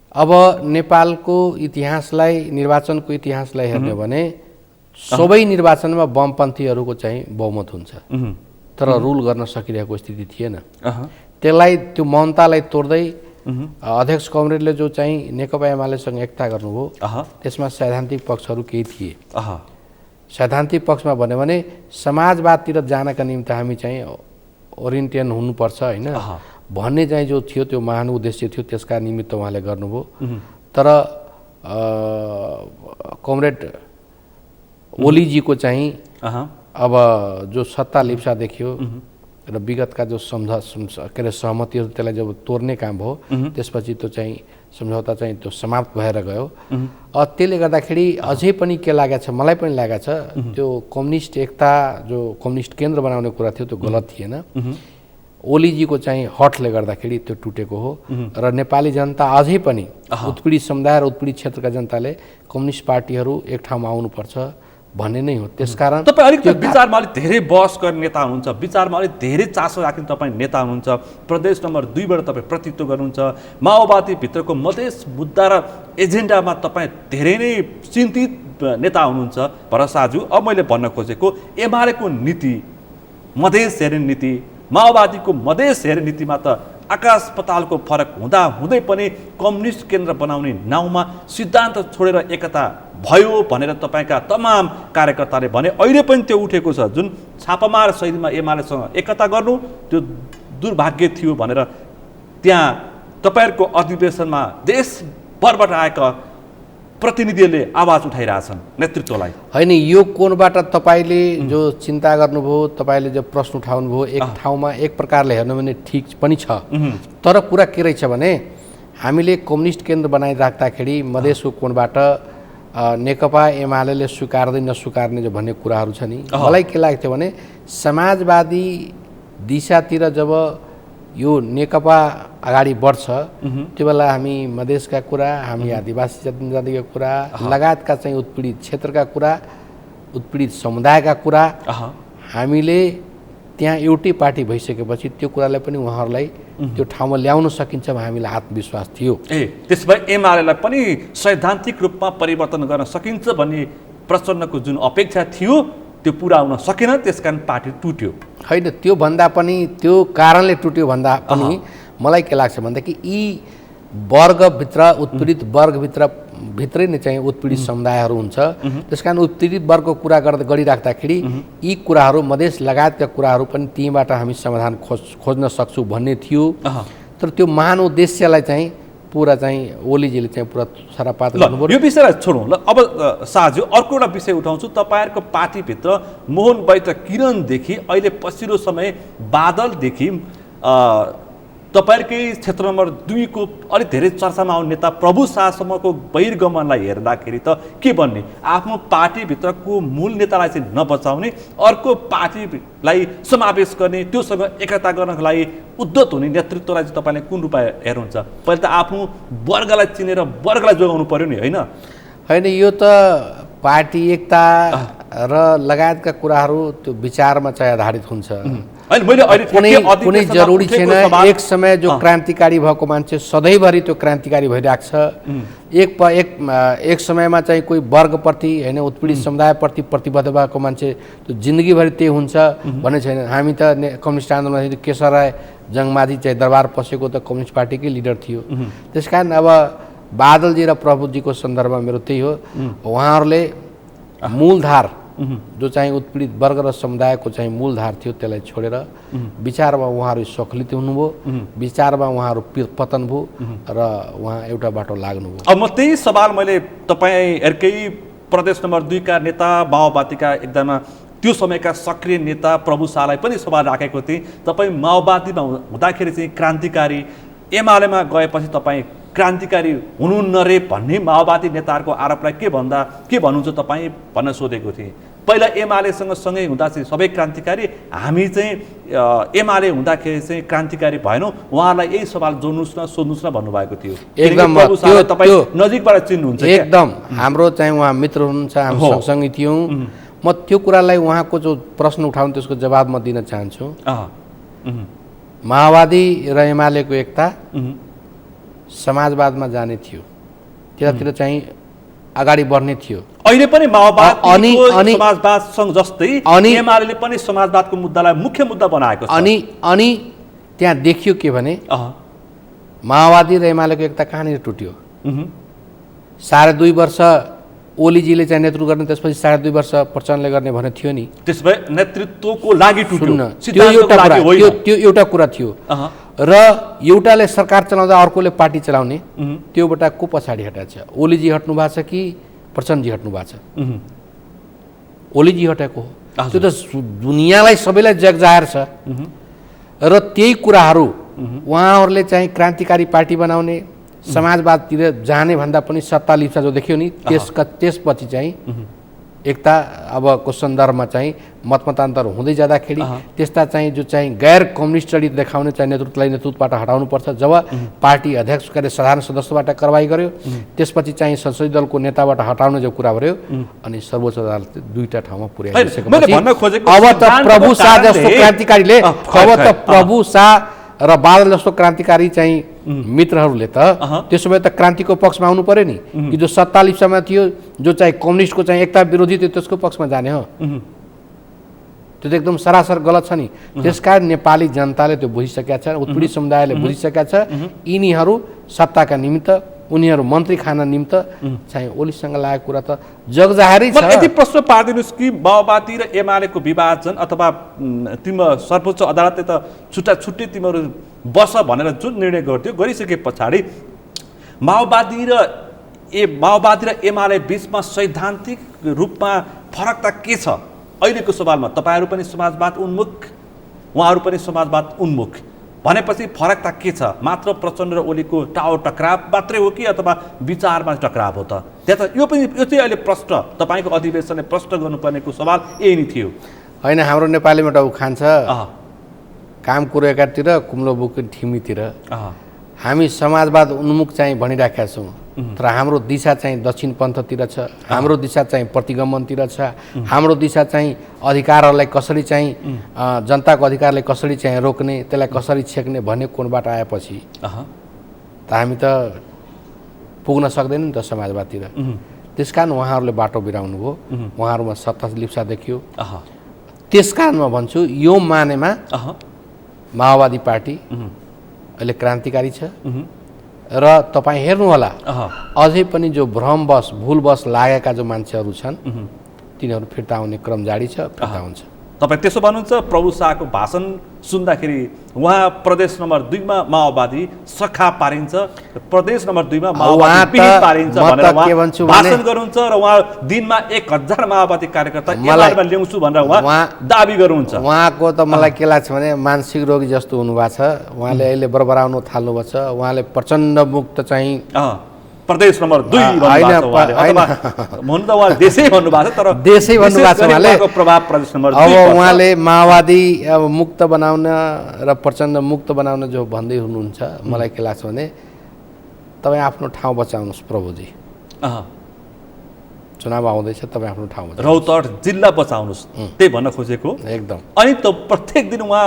अब नेपालको इतिहासलाई, निर्वाचनको इतिहासलाई हेर्ने हो भने सबै निर्वाचनमा वामपन्थीहरूको चाहिँ बहुमत हुन्छ, तर रुल गर्न सकिरहेको स्थिति थिएन। त्यसलाई त्यो मौनतालाई तोड्दै अध्यक्ष कमरेडले जो चाहिँ नेकपा एमालेसँग एकता गर्नुभयो त्यसमा सैद्धान्तिक पक्षहरू केही थिए। सैद्धान्तिक पक्षमा भन्यो भने समाजवादतिर जानका निम्ति हामी चाहिँ ओरिएन्टेसन हुनुपर्छ होइन भन्ने चाहिँ जो थियो त्यो महान उद्देश्य थियो, त्यसका निमित्त उहाँले गर्नुभयो। तर कमरेड ओलीजीको चाहिँ अब जो सत्ता लिप्सा देखियो र विगतका जो के अरे सहमतिहरू त्यसलाई जब तोड्ने काम भयो त्यसपछि त्यो चाहिँ सम्झौता चाहिँ त्यो समाप्त भएर गयो। त्यसले गर्दाखेरि अझै पनि के लागेको छ, मलाई पनि लागेको छ त्यो कम्युनिस्ट एकता जो कम्युनिस्ट केन्द्र बनाउने कुरा थियो त्यो गलत थिएन। ओलीजीको चाहिँ हठले गर्दाखेरि त्यो टुटेको हो र नेपाली जनता अझै पनि उत्पीडित समुदाय र उत्पीडित क्षेत्रका जनताले कम्युनिस्ट पार्टीहरू एक ठाउँमा आउनुपर्छ भन्ने नै हो। त्यसकारण तपाईँ अलिक विचारमा अलिक धेरै बहस गर्ने नेता हुनुहुन्छ, विचारमा अलिक धेरै चासो राख्ने तपाईँ नेता हुनुहुन्छ, प्रदेश नम्बर 2बाट तपाईँ प्रतिनिधित्व गर्नुहुन्छ, माओवादीभित्रको मधेस मुद्दा र एजेन्डामा तपाईँ धेरै नै चिन्तित नेता हुनुहुन्छ भरतशाहज्यू। अब मैले भन्न खोजेको एमालेको नीति, मधेस हेर्ने नीति, माओवादीको मधेस हेर्ने नीतिमा त आकाश पतालको फरक हुँदा हुँदै पनि कम्युनिस्ट केन्द्र बनाउने नाउँमा सिद्धान्त छोडेर एकता भयो भनेर तपाईँका तमाम कार्यकर्ताले भने। अहिले पनि त्यो उठेको छ, जुन छापामार शैलीमा एमालेसँग एकता गर्नु त्यो दुर्भाग्य थियो भनेर त्यहाँ तपाईँहरूको अधिवेशनमा देशभरबाट आएका प्रतिनिधिहरूले आवाज उठाइरहेछन् नेतृत्वलाई। होइन, यो कोणबाट तपाईँले जो चिन्ता गर्नुभयो, तपाईँले जो प्रश्न उठाउनुभयो, एक ठाउँमा एक प्रकारले हेर्नु भने ठिक पनि छ। तर कुरा के रहेछ भने हामीले कम्युनिस्ट केन्द्र बनाइराख्दाखेरि मधेसको कोणबाट नेकपा एमाले स्वीकार्दै नस्वीकार्ने जो भन्ने कुराहरू छ नि, मलाई के लाग्थ्यो भने समाजवादी दिशातिर जब यो नेकपा अगाडि बढ्छ त्यो बेला हामी मधेसका कुरा, हामी आदिवासी जनजातिका कुरा लगायतका चाहिँ उत्पीडित क्षेत्रका कुरा, उत्पीडित समुदायका कुरा हामीले त्यहाँ एउटै पार्टी भइसकेपछि त्यो कुरालाई पनि उहाँहरूलाई त्यो ठाउँमा ल्याउन सकिन्छ भन्ने हामीलाई आत्मविश्वास थियो। त्यसो भए एमालेलाई पनि सैद्धान्तिक रूपमा परिवर्तन गर्न सकिन्छ भन्ने प्रचण्डको जुन अपेक्षा थियो त्यो पुरा हुन सकेन, त्यसकारण पार्टी टुट्यो। होइन, त्यो भन्दा पनि त्यो कारणले टुट्यो भन्दा पनि मलाई के लाग्छ भन्दाखेरि यी वर्गभित्र उत्पीडित वर्गभित्रै नै चाहिँ उत्पीडित समुदायहरू हुन्छ। त्यसकारण उत्पीडित वर्गको कुरा गरिराख्दाखेरि यी कुराहरू मधेस लगायतका कुराहरू पनि तीबाट हामी समाधान खोज्न सक्छौँ भन्ने थियो। तर त्यो महान उद्देश्यलाई चाहिँ पुरा चाहिँ ओलीजीले चाहिँ पुरा सरापात गर्नुभयो। यो विषयलाई छोडौँ ल। अब शाहज्यू अर्को एउटा विषय उठाउँछु। तपाईँहरूको पार्टीभित्र मोहन बैत किरणदेखि अहिले पछिल्लो समय बादलदेखि तपाईँहरूकै क्षेत्र नम्बर 2 को अलिक धेरै चर्चामा आउने नेता प्रभु शाहसम्मको बहिर्गमनलाई हेर्दाखेरि त के भन्ने, आफ्नो पार्टीभित्रको मूल नेतालाई चाहिँ नबचाउने, अर्को पार्टीलाई समावेश गर्ने, त्योसँग एकता गर्नको लागि उद्धत हुने नेतृत्वलाई चाहिँ तपाईँले कुन रूपमा हेर्नुहुन्छ? पहिले त आफ्नो वर्गलाई चिनेर वर्गलाई जोगाउनु पर्यो नि, होइन? होइन, यो त पार्टी एकता र लगायतका कुराहरू त्यो विचारमा चाहिँ आधारित हुन्छ। कुनै जरुरी छैन। एक समय जो क्रान्तिकारी भएको मान्छे सधैँभरि त्यो क्रान्तिकारी भइरहेको छ। एक समयमा चाहिँ कोही वर्गप्रति होइन उत्पीडित समुदायप्रति प्रतिबद्ध भएको मान्छे त्यो जिन्दगीभरि त्यही हुन्छ भन्ने छैन। हामी त कम्युनिस्ट आन्दोलन केशर राय जङ्गमाझी चाहिँ दरबार पसेको त कम्युनिस्ट पार्टीकै लिडर थियो। त्यसकारण अब बादलजी र प्रभुजीको सन्दर्भमा मेरो त्यही हो, उहाँहरूले मूलधार जो चाहिँ उत्पीडित वर्ग र समुदायको चाहिँ मूलधार थियो त्यसलाई छोडेर विचारमा उहाँहरू सखलित हुनुभयो, विचारमा उहाँहरू पतन भयो र उहाँ एउटा बाटो लाग्नुभयो। अब म त्यही सवाल मैले तपाईँहरूकै प्रदेश नम्बर 2 का नेता माओवादीका एकदम त्यो समयका सक्रिय नेता प्रभु शाहलाई पनि सवाल राखेको थिएँ। तपाईँ माओवादीमा हुँदाखेरि चाहिँ क्रान्तिकारी, एमालेमा गएपछि तपाईँ क्रान्तिकारी हुनुहुन्न रे भन्ने माओवादी नेताहरूको आरोपलाई के भन्नुहुन्छ तपाईँ भन्न सोधेको थिएँ। पहिला एमालेसँग सँगै हुँदा चाहिँ सबै क्रान्तिकारी, हामी चाहिँ एमाले हुँदाखेरि चाहिँ क्रान्तिकारी भएनौँ, उहाँलाई यही सवाल जोड्नुहोस् न, सोध्नुहोस् न भन्नुभएको थियो। एकदम तपाईँ नजिकबाट चिन्नुहुन्छ? एकदम, हाम्रो चाहिँ उहाँ मित्र हुनुहुन्छ, हामी सँगसँगै थियौँ। म त्यो कुरालाई उहाँको जो प्रश्न उठाउनु त्यसको जवाब म दिन चाहन्छु। माओवादी र एमालेको एकता समाजवादमा जाने थियो, त्यतातिर चाहिँ अगाडि बढ्ने थियो। अहिले पनि माओवादी समाजवादसँग जस्तै एमाले पनि समाजवादको मुद्दालाई मुख्य मुद्दा बनाएको छ। अनि त्यहाँ देखियो के भने माओवादी र एमालेको एकता कहाँनिर टुट्यो। 2.5 वर्ष ओलीजीले चाहिँ नेतृत्व गर्ने, त्यसपछि 2.5 वर्ष प्रचण्डले गर्ने भन्ने थियो नि। त्यसो भए नेतृत्वको लागि टुट्यो, त्यो एउटा कुरा थियो। र एउटाले सरकार चलाउँदा अर्कोले पार्टी चलाउने, त्योबाट को पछाडि हटाएको छ? ओलीजी हट्नु भएको छ कि प्रचण्डजी हट्नु भएको छ? ओलीजी हटेको हो। त्यो त दुनियाँलाई सबैलाई जगजाहेर छ। र त्यही कुराहरू उहाँहरूले चाहिँ क्रान्तिकारी पार्टी बनाउने समाजवादतिर जाने भन्दा पनि सत्ता लिप्सा जो देखियो नि त्यसपछि चाहिँ एकता अबको सन्दर्भमा चाहिँ मतमतान्तर हुँदै जाँदाखेरि त्यस्ता चाहिँ जो चाहिँ गैर कम्युनिस्ट चरित्र देखाउने चाहिँ नेतृत्वलाई नेतृत्वबाट हटाउनुपर्छ। जब पार्टी अध्यक्षले साधारण सदस्यबाट कारबाही गर्यो त्यसपछि चाहिँ संसदीय दलको नेताबाट हटाउने जो कुरा गर्यो अनि सर्वोच्च अदालतले दुईटा ठाउँमा पुर्याइसकेपछि अब त प्रभु शाह जस्तो क्रान्तिकारीले अब त प्रभु शाह र बादल जस्तो क्रान्तिकारी चाहिँ मित्रहरूले त त्यसो भए त क्रान्तिको पक्षमा आउनु पर्यो नि कि जो सत्ता लिप्सामा थियो जो चाहिँ कम्युनिस्टको चाहिँ एकता विरोधी थियो त्यसको पक्षमा जाने हो। त्यो त एकदम सरासर गलत छ नि। त्यसकारण नेपाली जनताले त्यो बुझिसकेका छ, उत्पीडित समुदायले बुझिसकेका छ यिनीहरू सत्ताका निमित्त उनीहरू मन्त्री खान निमित्त चाहिँ ओलीसँग लागेको कुरा त जगजाहेरै छ। यति प्रश्न पारिदिनुहोस् कि माओवादी र एमालेको विभाजन अथवा तिम्रो सर्वोच्च अदालतले त छुट्टै तिमीहरू बस भनेर जुन निर्णय गर्थ्यो गरिसके पछाडि माओवादी र एमाले बिचमा सैद्धान्तिक रूपमा फरक त के छ? अहिलेको सवालमा तपाईँहरू पनि समाजवाद उन्मुख, उहाँहरू पनि समाजवाद उन्मुख भनेपछि फरक त के छ? मात्र प्रचण्ड र ओलीको टकराव मात्रै हो कि अथवा विचारमा टकराव हो त? त्यहाँ त यो चाहिँ अहिले प्रश्न तपाईँको अधिवेशनले प्रश्न गर्नुपर्नेको सवाल यही नै थियो। होइन, हाम्रो नेपालीमा एउटा उखान छ, काम कुरो एकातिर कुम्लो बुक ठिमीतिर। हामी समाजवाद उन्मुख चाहिँ भनिराखेका छौँ तर हाम्रो दिशा चाहिँ दक्षिण पन्थतिर छ, हाम्रो दिशा चाहिँ प्रतिगमनतिर छ, हाम्रो दिशा चाहिँ अधिकारहरूलाई कसरी चाहिँ जनताको अधिकारलाई कसरी चाहिँ रोक्ने, त्यसलाई कसरी छेक्ने भन्ने कोणबाट आएपछि त हामी त पुग्न सक्दैनौँ नि त समाजवादतिर। त्यसकारण उहाँहरूले बाटो बिराउनु भयो, उहाँहरूमा सत्ता लिप्सा देखियो। त्यसकारण म भन्छु यो मानेमा माओवादी पार्टी अहिले क्रान्तिकारी छ र तपाईँ हेर्नुहोला अझै पनि जो भ्रमवश भुलवश लागेका जो मान्छेहरू छन् तिनीहरू फिर्ता आउने क्रम जारी छ, फिर्ता हुन्छ। तपाईँ त्यसो भन्नुहुन्छ? प्रभु शाहको भाषण सुन्दाखेरि उहाँ प्रदेश नम्बर 2 मा माओवादी सखा पारिन्छ, प्रदेश नम्बर 2 मा माओवादी पीडित पारिन्छ भनेर उहाँ भाषण गर्नुहुन्छ र उहाँ दिनमा 1000 माओवादी कार्यकर्ता एमालेमा ल्याउँछु भनेर उहाँ दाबी गर्नुहुन्छ। उहाँको त मलाई के लाग्छ भने मानसिक रोगी जस्तो हुनुभएको छ। उहाँले अहिले बरबराउन थाल्नुभएको छ। उहाँले प्रचण्ड मुक्त चाहिँ प्रदेश नम्बर 2 भन्नु त उहाँ देशै भन्नुभएको छ तर देशै भन्नुभएको छ उहाँले प्रभाव प्रदेश नम्बर 2 अब उहाँले माओवादी अब मुक्त बनाउन र प्रचण्ड मुक्त बनाउन जो भन्दै हुनुहुन्छ मलाई के लाग्छ भने तपाईँ आफ्नो ठाउँ बचाउनुहोस् प्रभुजी। चुनाव आउँदैछ, तपाईँ आफ्नो ठाउँ बचाउनुहोस्, रौतहट जिल्ला बचाउनुहोस्, त्यही भन्न खोजेको एकदम। अनि त प्रत्येक दिन उहाँ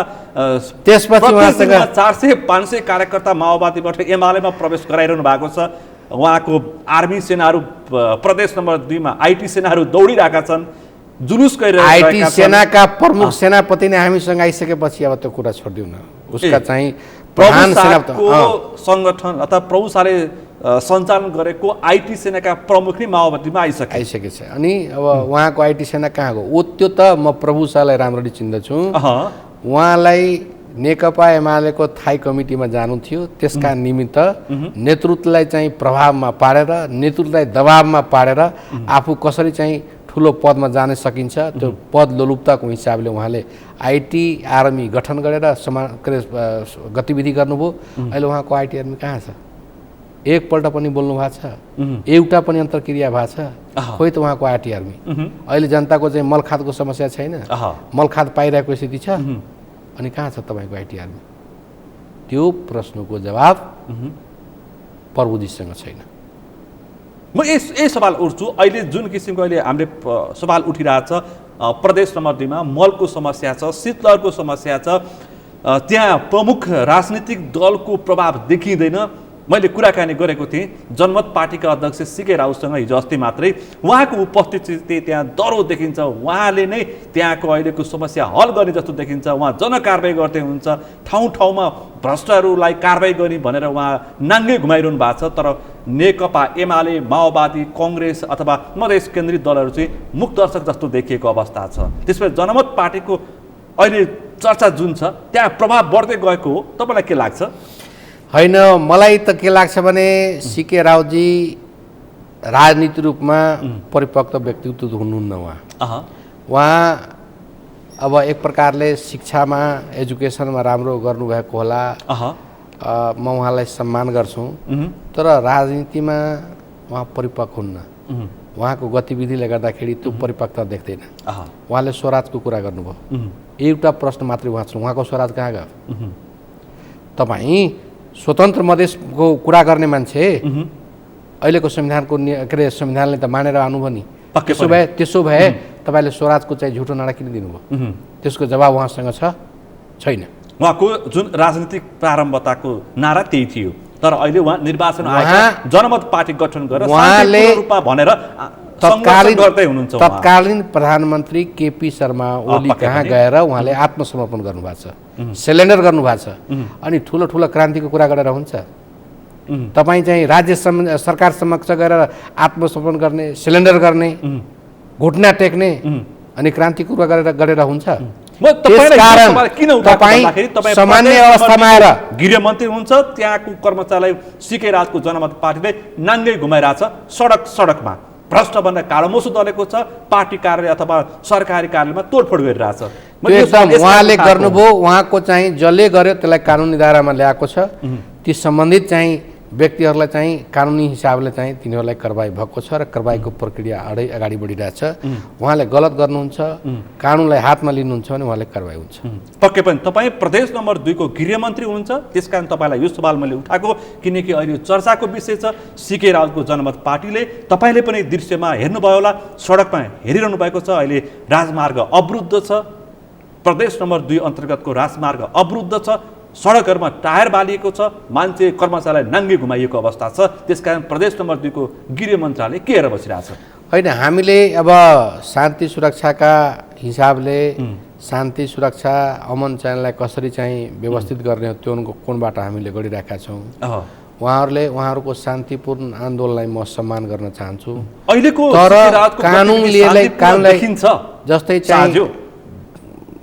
त्यसपछि उहाँसँग 400-500 कार्यकर्ता माओवादीबाट एमालेमा प्रवेश गराइरहनु भएको छ। उहाँको आर्मी सेनाहरू प्रदेश नम्बर 2 मा आइटी सेनाहरू दौडिरहेका छन्, जुलुस गरिरहेका छन्। आइटी सेनाका प्रमुख सेनापति नै हामीसँग आइसकेपछि अब त्यो कुरा छोडिदिउँ न। उसका चाहिँ प्रधान सेनापति संगठन अथवा प्रभु शाहले सञ्चालन गरेको आइटी सेनाका प्रमुख नै माओवादीमा आइसकेछ। अनि अब उहाँको आइटी सेना कहाँ गयो? त्यो त म प्रभु शाहलाई राम्ररी चिन्दछु। उहाँलाई नेकपा एमालेको थाई कमिटीमा जानु थियो, त्यसका निमित्त नेतृत्वलाई चाहिँ प्रभावमा पारेर, नेतृत्वलाई दबावमा पारेर आफू कसरी चाहिँ ठुलो पदमा जान सकिन्छ त्यो पद लोलुपताको हिसाबले उहाँले आइटी आर्मी गठन गरेर गतिविधि गर्नुभयो। अहिले उहाँको आइटी आर्मी कहाँ छ? एकपल्ट पनि बोल्नु भएको छ? एउटा पनि अन्तर्क्रिया भएको छ? खोइ त उहाँको आइटी आर्मी। अहिले जनताको चाहिँ मलखादको समस्या छैन, मलखाद पाइरहेको स्थिति छ, अनि कहाँ छ तपाईँको आइटी आर्मी? त्यो प्रश्नको जवाब प्रभुजीसँग छैन। म यही सवाल उठ्छु। अहिले जुन किसिमको अहिले हामीले सवाल उठिरहेछ, प्रदेश नम्बर 2 मा मलको समस्या छ, शीतलहरको समस्या छ, त्यहाँ प्रमुख राजनीतिक दलको प्रभाव देखिँदैन। मैले कुराकानी गरेको थिएँ जनमत पार्टीका अध्यक्ष सीके राउतसँग हिजो अस्ति मात्रै। उहाँको उपस्थिति त्यहाँ डह्रो देखिन्छ। उहाँले नै त्यहाँको अहिलेको समस्या हल गर्ने जस्तो देखिन्छ। उहाँ जनकारबाही गर्दै हुनुहुन्छ, ठाउँ ठाउँमा भ्रष्टहरूलाई कारबाही गर्ने भनेर उहाँ नाङ्गै घुमाइरहनु भएको छ। तर नेकपा एमाले, माओवादी, कङ्ग्रेस अथवा मधेस केन्द्रित दलहरू चाहिँ मुखदर्शक जस्तो देखिएको अवस्था छ। त्यसपछि जनमत पार्टीको अहिले चर्चा जुन छ त्यहाँ प्रभाव बढ्दै गएको हो, तपाईँलाई के लाग्छ? होइन, मलाई त के लाग्छ भने सीके राउजी राजनीतिक रूपमा परिपक्व व्यक्तित्व हुनुहुन्न। उहाँ अब एक प्रकारले शिक्षामा एजुकेसनमा राम्रो गर्नुभएको होला, म उहाँलाई सम्मान गर्छु। तर राजनीतिमा उहाँ परिपक्व हुन्न। उहाँको गतिविधिले गर्दाखेरि त्यो परिपक्वता देख्दैन। उहाँले स्वराजको कुरा गर्नुभयो, एउटा प्रश्न मात्रै उहाँ छ, उहाँको स्वराज कहाँ गयो? तपाईँ स्वतन्त्र मधेसको कुरा गर्ने मान्छे अहिलेको संविधानको के अरे संविधानले त मानेर आउनुभयो नि। त्यसो भए तपाईँले स्वराजको चाहिँ झुटो नारा किन दिनुभयो? त्यसको जवाब उहाँसँग छैन। उहाँको जुन राजनीतिक प्रारम्भताको नारा त्यही थियो, तर अहिले उहाँ निर्वाचन आयोग जनमत पार्टी गठन गरेर उहाँले भनेर तत्कालीन प्रधानमन्त्री केपी शर्मा ओली कहाँ गएर उहाँले आत्मसमर्पण गर्नुभएको छ, सिलेन्डर गर्नुभएको छ। अनि ठुलो ठुलो क्रान्तिको कुरा गरेर हुन्छ? तपाईँ चाहिँ राज्य सरकार समक्ष गएर आत्मसमर्पण गर्ने, सिलेन्डर गर्ने, घुट्ना टेक्ने अनि क्रान्तिको कुरा गरेर हुन्छ? सामान्य अवस्थामा आएर गृहमन्त्री हुन्छ, त्यहाँको कर्मचारीलाई सिके राजको जनमत पार्टीले नाङ्गै घुमाइरहेछ सडकमा, भ्रष्ट भनेर कालो मोसो दलेको छ, पार्टी कार्यालय अथवा सरकारी कार्यालयमा तोडफोड गरिरहेछ। उहाँले गर्नुभयो, उहाँको चाहिँ जसले गर्यो त्यसलाई कानुनी दायरामा ल्याएको छ। ती सम्बन्धित चाहिँ व्यक्तिहरूलाई चाहिँ कानुनी हिसाबले चाहिँ तिनीहरूलाई कारबाही भएको छ र कारबाहीको प्रक्रिया अगाडि बढिरहेछ। उहाँले गलत गर्नुहुन्छ, कानुनलाई हातमा लिनुहुन्छ भने उहाँले कारबाही हुन्छ। पक्कै पनि तपाईँ प्रदेश नम्बर 2 को गृहमन्त्री हुनुहुन्छ, त्यसकारण तपाईँलाई यो सवाल मैले उठाएको, किनकि अहिले चर्चाको विषय छ सिके राजको जनमत पार्टीले। तपाईँले पनि दृश्यमा हेर्नुभयो होला, सडकमा हेरिरहनु भएको छ, अहिले राजमार्ग अवरुद्ध छ, प्रदेश नम्बर 2 अन्तर्गतको राजमार्ग अवरुद्ध छ, सडकहरूमा टायर बालिएको छ, मान्छे कर्मचारीलाई नाङ्गे घुमाइएको अवस्था छ। त्यसकारण प्रदेश नम्बर 2 को गृह मन्त्रालय के हेरेर बसिरहेछ? होइन, हामीले अब शान्ति सुरक्षाका हिसाबले शान्ति सुरक्षा अमन चयनलाई कसरी चाहिँ व्यवस्थित गर्ने हो त्यो कोणबाट हामीले गरिरहेका छौँ। उहाँहरूको शान्तिपूर्ण आन्दोलनलाई म सम्मान गर्न चाहन्छु। अहिलेको कानुनलाई जस्तै चाहिँ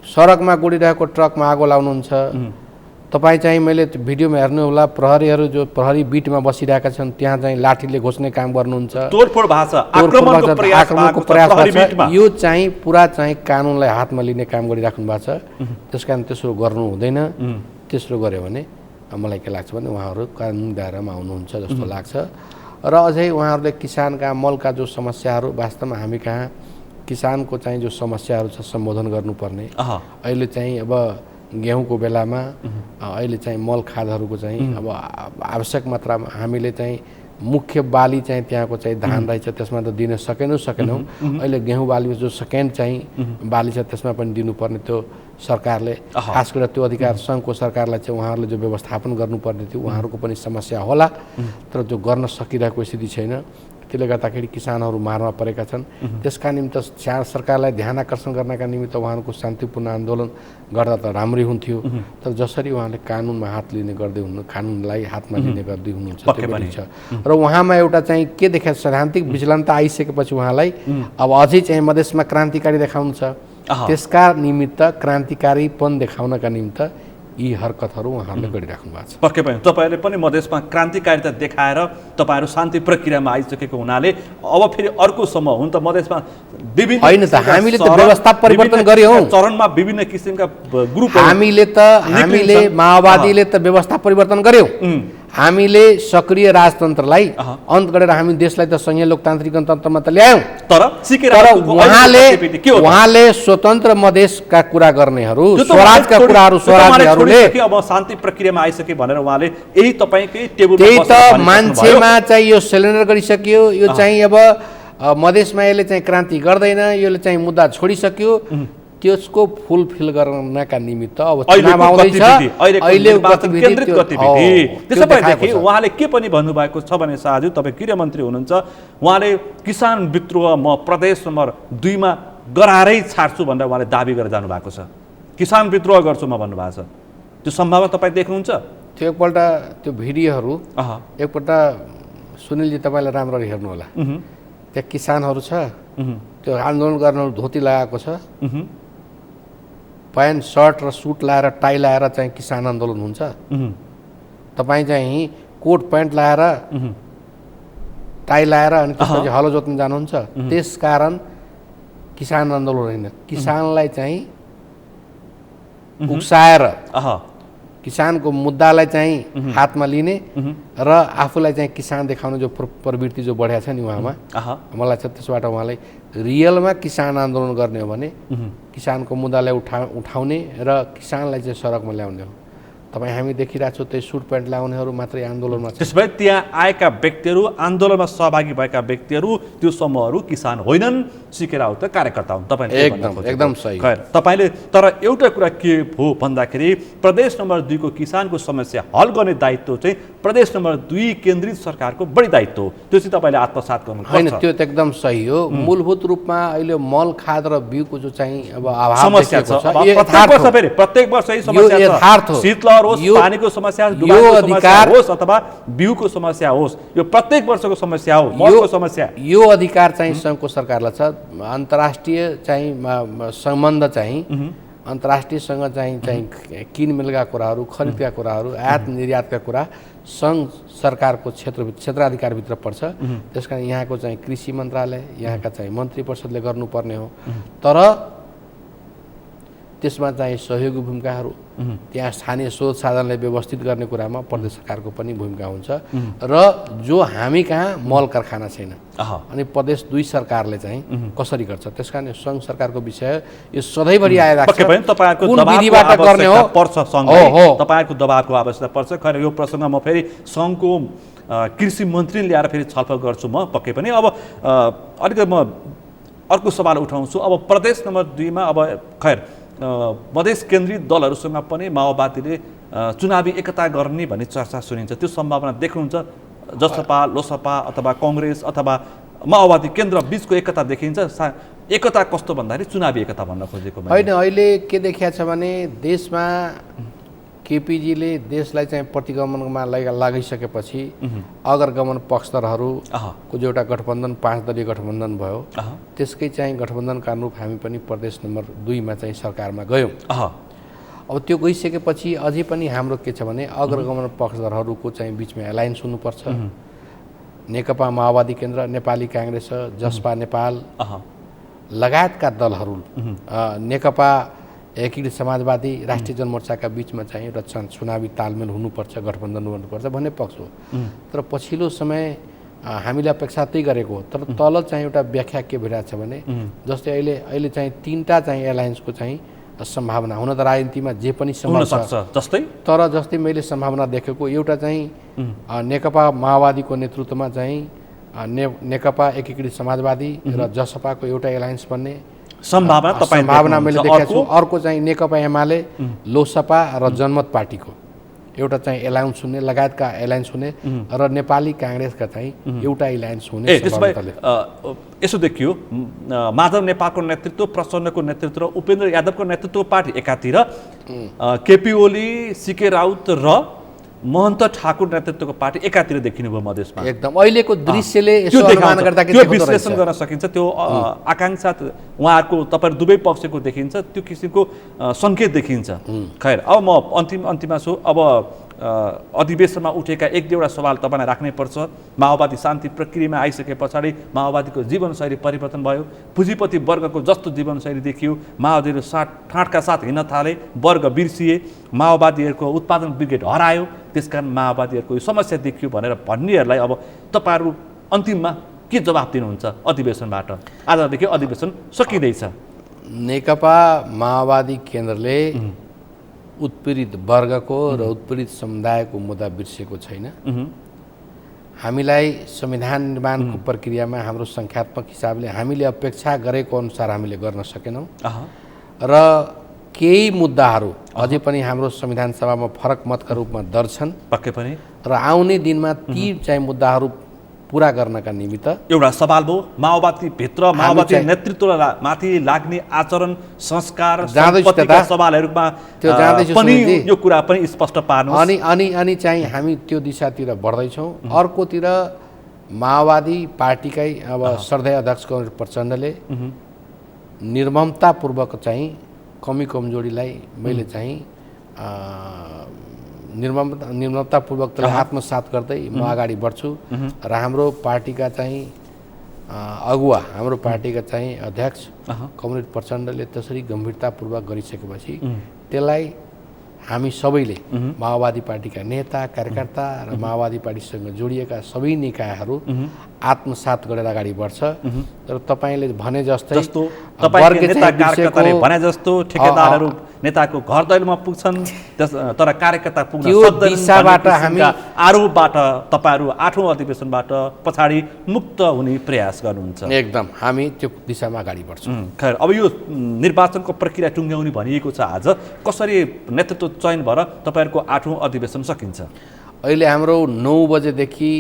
सडकमा गुडिरहेको ट्रकमा आगो लाउनुहुन्छ, तपाईँ चाहिँ मैले भिडियोमा हेर्नु होला, प्रहरीहरू जो प्रहरी बिटमा बसिरहेका छन् त्यहाँ चाहिँ लाठीले घोच्ने काम गर्नुहुन्छ, आक्रमणको प्रयास भएको छ। यो चाहिँ पुरा चाहिँ कानुनलाई हातमा लिने काम गरिराख्नु भएको छ। त्यस कारण त्यसो गर्नु हुँदैन। त्यसो गऱ्यो भने मलाई के लाग्छ भने उहाँहरू कानुन दायरामा आउनुहुन्छ जस्तो लाग्छ। र अझै उहाँहरूले किसानका मलका जो समस्याहरू, वास्तवमा हामी कहाँ किसानको चाहिँ जो समस्याहरू छ सम्बोधन गर्नुपर्ने। अहिले चाहिँ अब गेहुँको बेलामा अहिले चाहिँ मल खादहरूको चाहिँ अब आवश्यक मात्रामा हामीले चाहिँ मुख्य बाली चाहिँ त्यहाँको चाहिँ धान रहेछ, त्यसमा त दिन सकेनौँ। अहिले गेहुँ बाली जो सेकेन्ड चाहिँ बाली छ त्यसमा पनि दिनुपर्ने त्यो सरकारले, खास गरेर त्यो अधिकार सङ्घको सरकारलाई चाहिँ उहाँहरूले जो व्यवस्थापन गर्नुपर्ने थियो उहाँहरूको पनि समस्या होला, तर जो गर्न सकिरहेको स्थिति छैन। त्यसले गर्दाखेरि किसानहरू मारमा परेका छन्। त्यसका निमित्त सरकारलाई ध्यान आकर्षण गर्नका निमित्त उहाँहरूको शान्तिपूर्ण आन्दोलन गर्दा त राम्रै हुन्थ्यो, तर जसरी उहाँले कानुनमा हात लिने गर्दै हुनु, कानुनलाई हातमा लिने गर्दै हुनुहुन्छ त्यो पनि छ। र उहाँमा एउटा चाहिँ के देखा, सैद्धान्तिक विचलनता आइसकेपछि उहाँलाई अब अझै चाहिँ मधेसमा क्रान्तिकारी देखाउनु छ। त्यसका निमित्त क्रान्तिकारीपन देखाउनका निमित्त यी हरकतहरू उहाँहरूले गरिराख्नु भएको छ। पक्कै पनि तपाईँहरूले पनि मधेसमा क्रान्तिकारिता देखाएर तपाईँहरू शान्ति प्रक्रियामा आइसकेको हुनाले अब फेरि अर्को समूह हुन त मधेसमा विभिन्न होइन त हामीले त व्यवस्था परिवर्तन गर्यौँ, चरणमा विभिन्न किसिमका ग्रुप हामीले माओवादीले त व्यवस्था परिवर्तन गर्यौँ। हामीले सक्रिय राजतन्त्रलाई अन्त गरेर हामी देशलाई त संघीय लोकतान्त्रिक गणतन्त्रमा त ल्यायौँ। तर उहाँले स्वतन्त्र मधेसका कुरा गर्नेहरू, स्वराजका कुराहरू स्वराज्यहरूले अब शान्ति प्रक्रियामा आइसके भनेर उहाँले यही तपाईँकै टेबल त्यही त मान्छेमा चाहिँ यो सिलेन्डर गरिसक्यो, यो चाहिँ अब मधेसमा यसले चाहिँ क्रान्ति गर्दैन, यसले चाहिँ मुद्दा छोडिसक्यो। त्यसको फुलफिल गर्नका निमित्त अब चुनाव आउँदैछ, अहिले केन्द्रित गतिविधि। त्यसो भएदेखि उहाँले के पनि भन्नुभएको छ भने साझु तपाईँ गृहमन्त्री हुनुहुन्छ, उहाँले किसान विद्रोह म प्रदेश नम्बर 2 मा गराएरै छाड्छु भनेर उहाँले दाबी गरेर जानुभएको छ। किसान विद्रोह गर्छु म भन्नुभएको छ, त्यो सम्भावना तपाईँ देख्नुहुन्छ? त्यो एकपल्ट त्यो भिडियोहरू एकपल्ट सुनिलजी तपाईँले राम्ररी हेर्नु होला। त्यहाँ किसानहरू छ, त्यो आन्दोलन गर्न धोती लगाएको छ, प्यान्ट सर्ट र सुट लाएर टाई लाएर चाहिँ किसान आन्दोलन हुन्छ। तपाईँ चाहिँ कोट प्यान्ट लाएर टाई लाएर अनि त्यसपछि हलो जोत्न जानुहुन्छ। त्यसकारण किसान आन्दोलन होइन, किसानलाई चाहिँ उक्साएर अह किसानको मुद्दालाई चाहिँ हातमा लिने र आफूलाई चाहिँ किसान देखाउने जो प्रवृत्ति जो बढेको छ नि उहाँमा, मलाई चाहिँ त्यसबाट उहाँलाई रियलमा किसान आन्दोलन गर्ने हो भने किसानको मुद्दालाई उठाउने र किसानलाई चाहिँ सडकमा ल्याउने हो। तपाईँ हामी देखिरहेको छौँ त्यही सुट प्यान्ट लगाउनेहरू मात्रै आन्दोलनमा छ। त्यसो भए त्यहाँ आएका व्यक्तिहरू, आन्दोलनमा सहभागी भएका व्यक्तिहरू, त्यो समूहहरू किसान होइनन्, सिकेर आउट कार्यकर्ता हुन्। तपाईँले एकदम सही। खैर, तपाईँले तर एउटा कुरा के हो भन्दाखेरि प्रदेश नम्बर 2 को किसानको समस्या हल गर्ने दायित्व चाहिँ प्रदेश नम्बर 2 केन्द्रित सरकारको बढी दायित्व हो। त्यो चाहिँ तपाईँले आत्मसात गर्नुपर्छ। होइन, त्यो त एकदम सही हो। मूलभूत रूपमा अहिले मल, खाद र बिउको जो चाहिँ अब अभाव समस्या छ, प्रत्येक वर्ष यही समस्या छ। शीतलहर होस्, पानीको समस्या होस्, डुबाएको समस्या होस् अथवा बिउको समस्या होस्, यो प्रत्येक वर्षको समस्या हो, मलको समस्या। यो अधिकार चाहिँ सङ्घको सरकारलाई छ। अन्तर्राष्ट्रिय चाहिँ सम्बन्ध चाहिँ अन्तर्राष्ट्रियसँग चाहिँ किनमेलका कुराहरू, खरिदका कुराहरू, आयात निर्यातका कुरा सङ्घ सरकारको क्षेत्राधिकारभित्र पर्छ। त्यसकारण यहाँको चाहिँ कृषि मन्त्रालय, यहाँका चाहिँ मन्त्री परिषदले गर्नुपर्ने हो। तर त्यसमा चाहिँ सहयोगी भूमिकाहरू, त्यहाँ स्थानीय स्रोत साधनलाई व्यवस्थित गर्ने कुरामा प्रदेश सरकारको पनि भूमिका हुन्छ। र जो हामी कहाँ मल कारखाना छैन अनि प्रदेश 2 सरकारले चाहिँ कसरी गर्छ, त्यस कारण सङ्घ सरकारको विषय यो सधैँभरि आइरहेको छ। कुन विधिबाट गर्ने हो पर्छ सङ्घले, तपाईँहरूको दबावको आवश्यकता पर्छ। खैर, यो प्रसङ्गमा म फेरि सङ्घको कृषि मन्त्री ल्याएर फेरि छलफल गर्छु म पक्कै पनि। अब अलिकति म अर्को सवाल उठाउँछु। अब प्रदेश नम्बर 2 मा अब खैर मधेस केन्द्रित दलहरूसँग पनि माओवादीले चुनावी एकता गर्ने भन्ने चर्चा सुनिन्छ। त्यो सम्भावना देख्नुहुन्छ? जसपा, लोसपा अथवा कङ्ग्रेस अथवा माओवादी केन्द्र बीचको एकता देखिन्छ? एकता कस्तो भन्दाखेरि चुनावी एकता भन्न खोजेको होइन। अहिले के देखिया छ भने देशमा केपीजीले देशलाई चाहिँ प्रतिगमनमा लागिसकेपछि अग्रगमन पक्षधरहरूको जो एउटा गठबन्धन 5 दलीय गठबन्धन भयो, त्यसकै चाहिँ गठबन्धनका अनुरूप हामी पनि प्रदेश नम्बर 2 मा चाहिँ सरकारमा गयौँ। अब त्यो गइसकेपछि अझै पनि हाम्रो के छ भने अग्रगमन पक्षधरहरूको चाहिँ बिचमा एलायन्स हुनुपर्छ। नेकपा माओवादी केन्द्र, नेपाली काङ्ग्रेस, जसपा नेपाल लगायतका दलहरू, नेकपा एकीकृत समाजवादी, राष्ट्रिय जनमोर्चाका बिचमा चाहिँ एउटा चुनावी तालमेल हुनुपर्छ, गठबन्धन हुनुपर्छ भन्ने पक्ष हो। तर पछिल्लो समय हामीले अपेक्षा त्यही गरेको हो। तर तल चाहिँ एउटा व्याख्या के भइरहेको छ भने जस्तै अहिले चाहिँ 3टा चाहिँ एलायन्सको चाहिँ सम्भावना हुन त राजनीतिमा जे पनि सम्भव छ। जस्तै मैले सम्भावना देखेको एउटा चाहिँ नेकपा माओवादीको नेतृत्वमा चाहिँ नेकपा एकीकृत समाजवादी र जसपाको एउटा एलायन्स बन्ने सम्भावना मैले देखेको छु। अर्को चाहिँ नेकपा एमाले, लोसपा र जनमत पार्टीको एउटा चाहिँ एलायन्स हुने, लगायतका एलायन्स हुने र नेपाली काङ्ग्रेसका चाहिँ एउटा एलायन्स हुने। यसो देखियो माधव नेपालको नेतृत्व, प्रसन्नको नेतृत्व र उपेन्द्र यादवको नेतृत्व पार्टी एकातिर, केपी ओली, सीके राउत र महन्त ठाकुर नेतृत्वको पार्टी एकातिर देखिनु भयो मधेसमा। एकदम अहिलेको दृश्यले यसो अनुमान गर्दा के विश्लेषण गर्न सकिन्छ? त्यो आकांक्षा उहाँहरूको तपाईहरु दुवै पक्षको देखिन्छ, त्यो किसिमको संकेत देखिन्छ। खैर, अब म अन्तिममा छु। अब अधिवेशनमा उठेका एक दुईवटा सवाल तपाईलाई राख्नै पर्छ। माओवादी शान्ति प्रक्रियामा आइसके पछाडि माओवादीको जीवनशैली परिवर्तन भयो, पुँजीपति वर्गको जस्तो जीवनशैली देखियो, माओवादीहरू ठाँटका साथ हिँड्न थाले, वर्ग बिर्सिए, माओवादीहरूको उत्पादन ब्रिगेड हरायो, त्यसकारण माओवादीहरूको यो समस्या देखियो भनेर भन्नेहरूलाई अब तपाईहरु अन्तिममा के जवाफ दिनुहुन्छ अधिवेशनबाट? आजदेखि अधिवेशन सकिँदैछ। नेकपा माओवादी केन्द्रले उत्पीडित वर्गको र उत्पीडित समुदायको मुद्दा बिर्सेको छैन। हामीलाई संविधान निर्माणको प्रक्रियामा हाम्रो सङ्ख्यात्मक हिसाबले हामीले अपेक्षा गरेको अनुसार हामीले गर्न सकेनौँ र केही मुद्दाहरू अझै पनि हाम्रो संविधान सभामा फरक मतका रूपमा दर्ज छन्। पक्कै पनि र आउने दिनमा ती चाहिँ मुद्दाहरू पूरा गर्नका निमित्त एउटा सवाल भयो माओवादी भित्र माओवादी नेतृत्वमाथि लाग्ने आचरण संस्कार सम्पत्तिका सवालहरुमा त्यो जाँदैछ पनि यो कुरा पनि स्पष्ट पार्नुहोस्। अनि चाहिँ हामी त्यो दिशातिर बढ्दै छौं। अर्कोतिर माओवादी पार्टीकै अब श्रद्धेय अध्यक्ष कमरेड प्रचण्डले निर्ममतापूर्वक चाहिँ कमी कमजोरीलाई मैले चाहिँ निर्ममतापूर्वक त्यसलाई आत्मसात गर्दै म अगाडि बढ्छु र हाम्रो पार्टीका चाहिँ अगुवा, हाम्रो पार्टीका चाहिँ अध्यक्ष कमरेड प्रचण्डले त्यसरी गम्भीरतापूर्वक गरिसकेपछि त्यसलाई हामी सबैले माओवादी पार्टीका नेता कार्यकर्ता र माओवादी पार्टीसँग जोडिएका सबै निकायहरू आत्मसात गरेर अगाडि बढ्छ र तपाईँले भने जस्तै तपाईँको नेता कार्यकर्ताले भने जस्तो ठेकेदारहरू नेताको घर दैलोमा पुग्छन् तर कार्यकर्ता पुग्न सक्दैनन् दिशाबाट हामी आरोपबाट तपाईँहरू 8औं अधिवेशनबाट पछाडि मुक्त हुने प्रयास गर्नुहुन्छ एकदम हामी त्यो दिशामा अगाडि बढ्छौँ खैर अब यो निर्वाचनको प्रक्रिया टुङ्ग्याउने भनिएको छ आज कसरी नेतृत्व चयन भएर तपाईँहरूको 8औं अधिवेशन सकिन्छ अहिले हाम्रो 9 बजेदेखि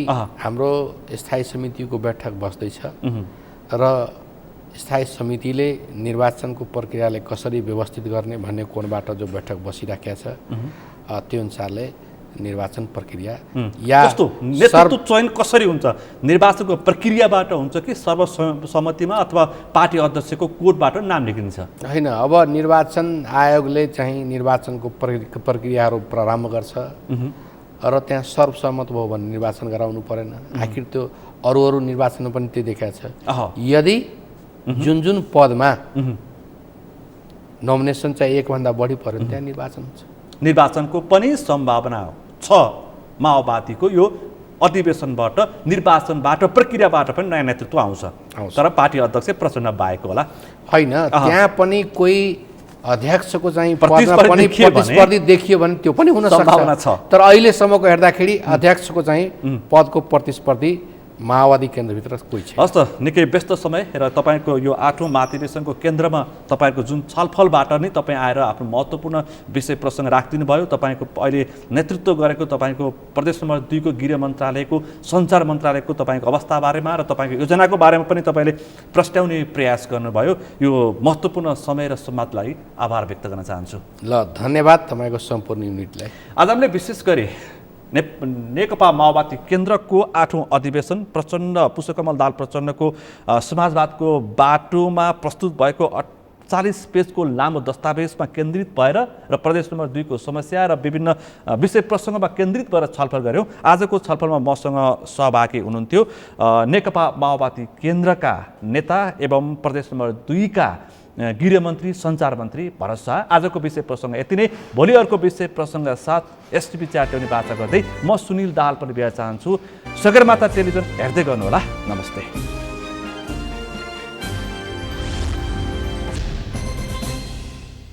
हाम्रो स्थायी समितिको बैठक बस्दैछ र स्थायी समितिले निर्वाचनको प्रक्रियालाई कसरी व्यवस्थित गर्ने भन्ने कोणबाट जो बैठक बसिराखेको छ त्यो अनुसारले निर्वाचन प्रक्रिया या कस्तो नेतृत्व चयन कसरी हुन्छ निर्वाचनको प्रक्रियाबाट हुन्छ कि सर्वसम्मतिमा अथवा पार्टी अध्यक्षको कोडबाट नाम लेखिन्छ हैन अब निर्वाचन आयोगले चाहिँ निर्वाचनको प्रक्रियाहरू प्रारम्भ गर्छ र त्यहाँ सर्वसम्मत भयो भने निर्वाचन गराउनु परेन आखिर त्यो अरू निर्वाचनमा पनि त्यो देखाएको छ यदि जुन पदमा नोमिनेसन चाहिँ एकभन्दा बढी पर्यो त्यहाँ निर्वाचन हुन्छ निर्वाचनको पनि सम्भावना छ माओवादीको यो अधिवेशनबाट निर्वाचनबाट प्रक्रियाबाट पनि नयाँ नेतृत्व आउँछ तर पार्टी अध्यक्ष प्रचण्ड बाहेक होला हैन त्यहाँ पनि कोही अध्यक्षको चाहिँ प्रतिस्पर्धी देखियो भने त्यो पनि हुन सक्छ तर अहिलेसम्मको हेर्दाखेरि अध्यक्षको चाहिँ पदको प्रतिस्पर्धी माओवादी केन्द्रभित्र कोही छ हस् त निकै व्यस्त समय र तपाईँको यो 8औं महाधिवेशनको केन्द्रमा तपाईँको जुन छलफलबाट नै तपाईँ आएर आफ्नो महत्त्वपूर्ण विषय प्रसङ्ग राखिदिनु भयो तपाईँको अहिले नेतृत्व गरेको तपाईँको प्रदेश नम्बर 2 को गृह मन्त्रालयको सञ्चार मन्त्रालयको तपाईँको अवस्थाबारेमा र तपाईँको योजनाको बारेमा पनि तपाईँले प्रस्ट्याउने प्रयास गर्नुभयो यो महत्त्वपूर्ण समय र सम्वादलाई आभार व्यक्त गर्न चाहन्छु ल धन्यवाद तपाईँको सम्पूर्ण युनिटलाई आज हामीले विशेष गरी नेकपा माओवादी केन्द्रको 8औं अधिवेशन प्रचण्ड पुष्पकमल दाहाल प्रचण्डको समाजवादको बाटोमा प्रस्तुत भएको 48 पेजको लामो दस्तावेजमा केन्द्रित भएर र प्रदेश नम्बर 2 को समस्या र विभिन्न विषय प्रसङ्गमा केन्द्रित भएर छलफल गऱ्यौँ आजको छलफलमा मसँग सहभागी हुनुहुन्थ्यो नेकपा माओवादी केन्द्रका नेता एवं प्रदेश नम्बर 2 का गृहमन्त्री सञ्चार मन्त्री भरत शाह आजको विषय प्रसङ्ग यति नै भोलि अर्को विषय प्रसङ्गका साथ एसटिभी च्याट्याउने वाचा गर्दै म सुनिल दाहाल पनि बिदा चाहन्छु सगरमाथा टेलिभिजन हेर्दै गर्नुहोला नमस्ते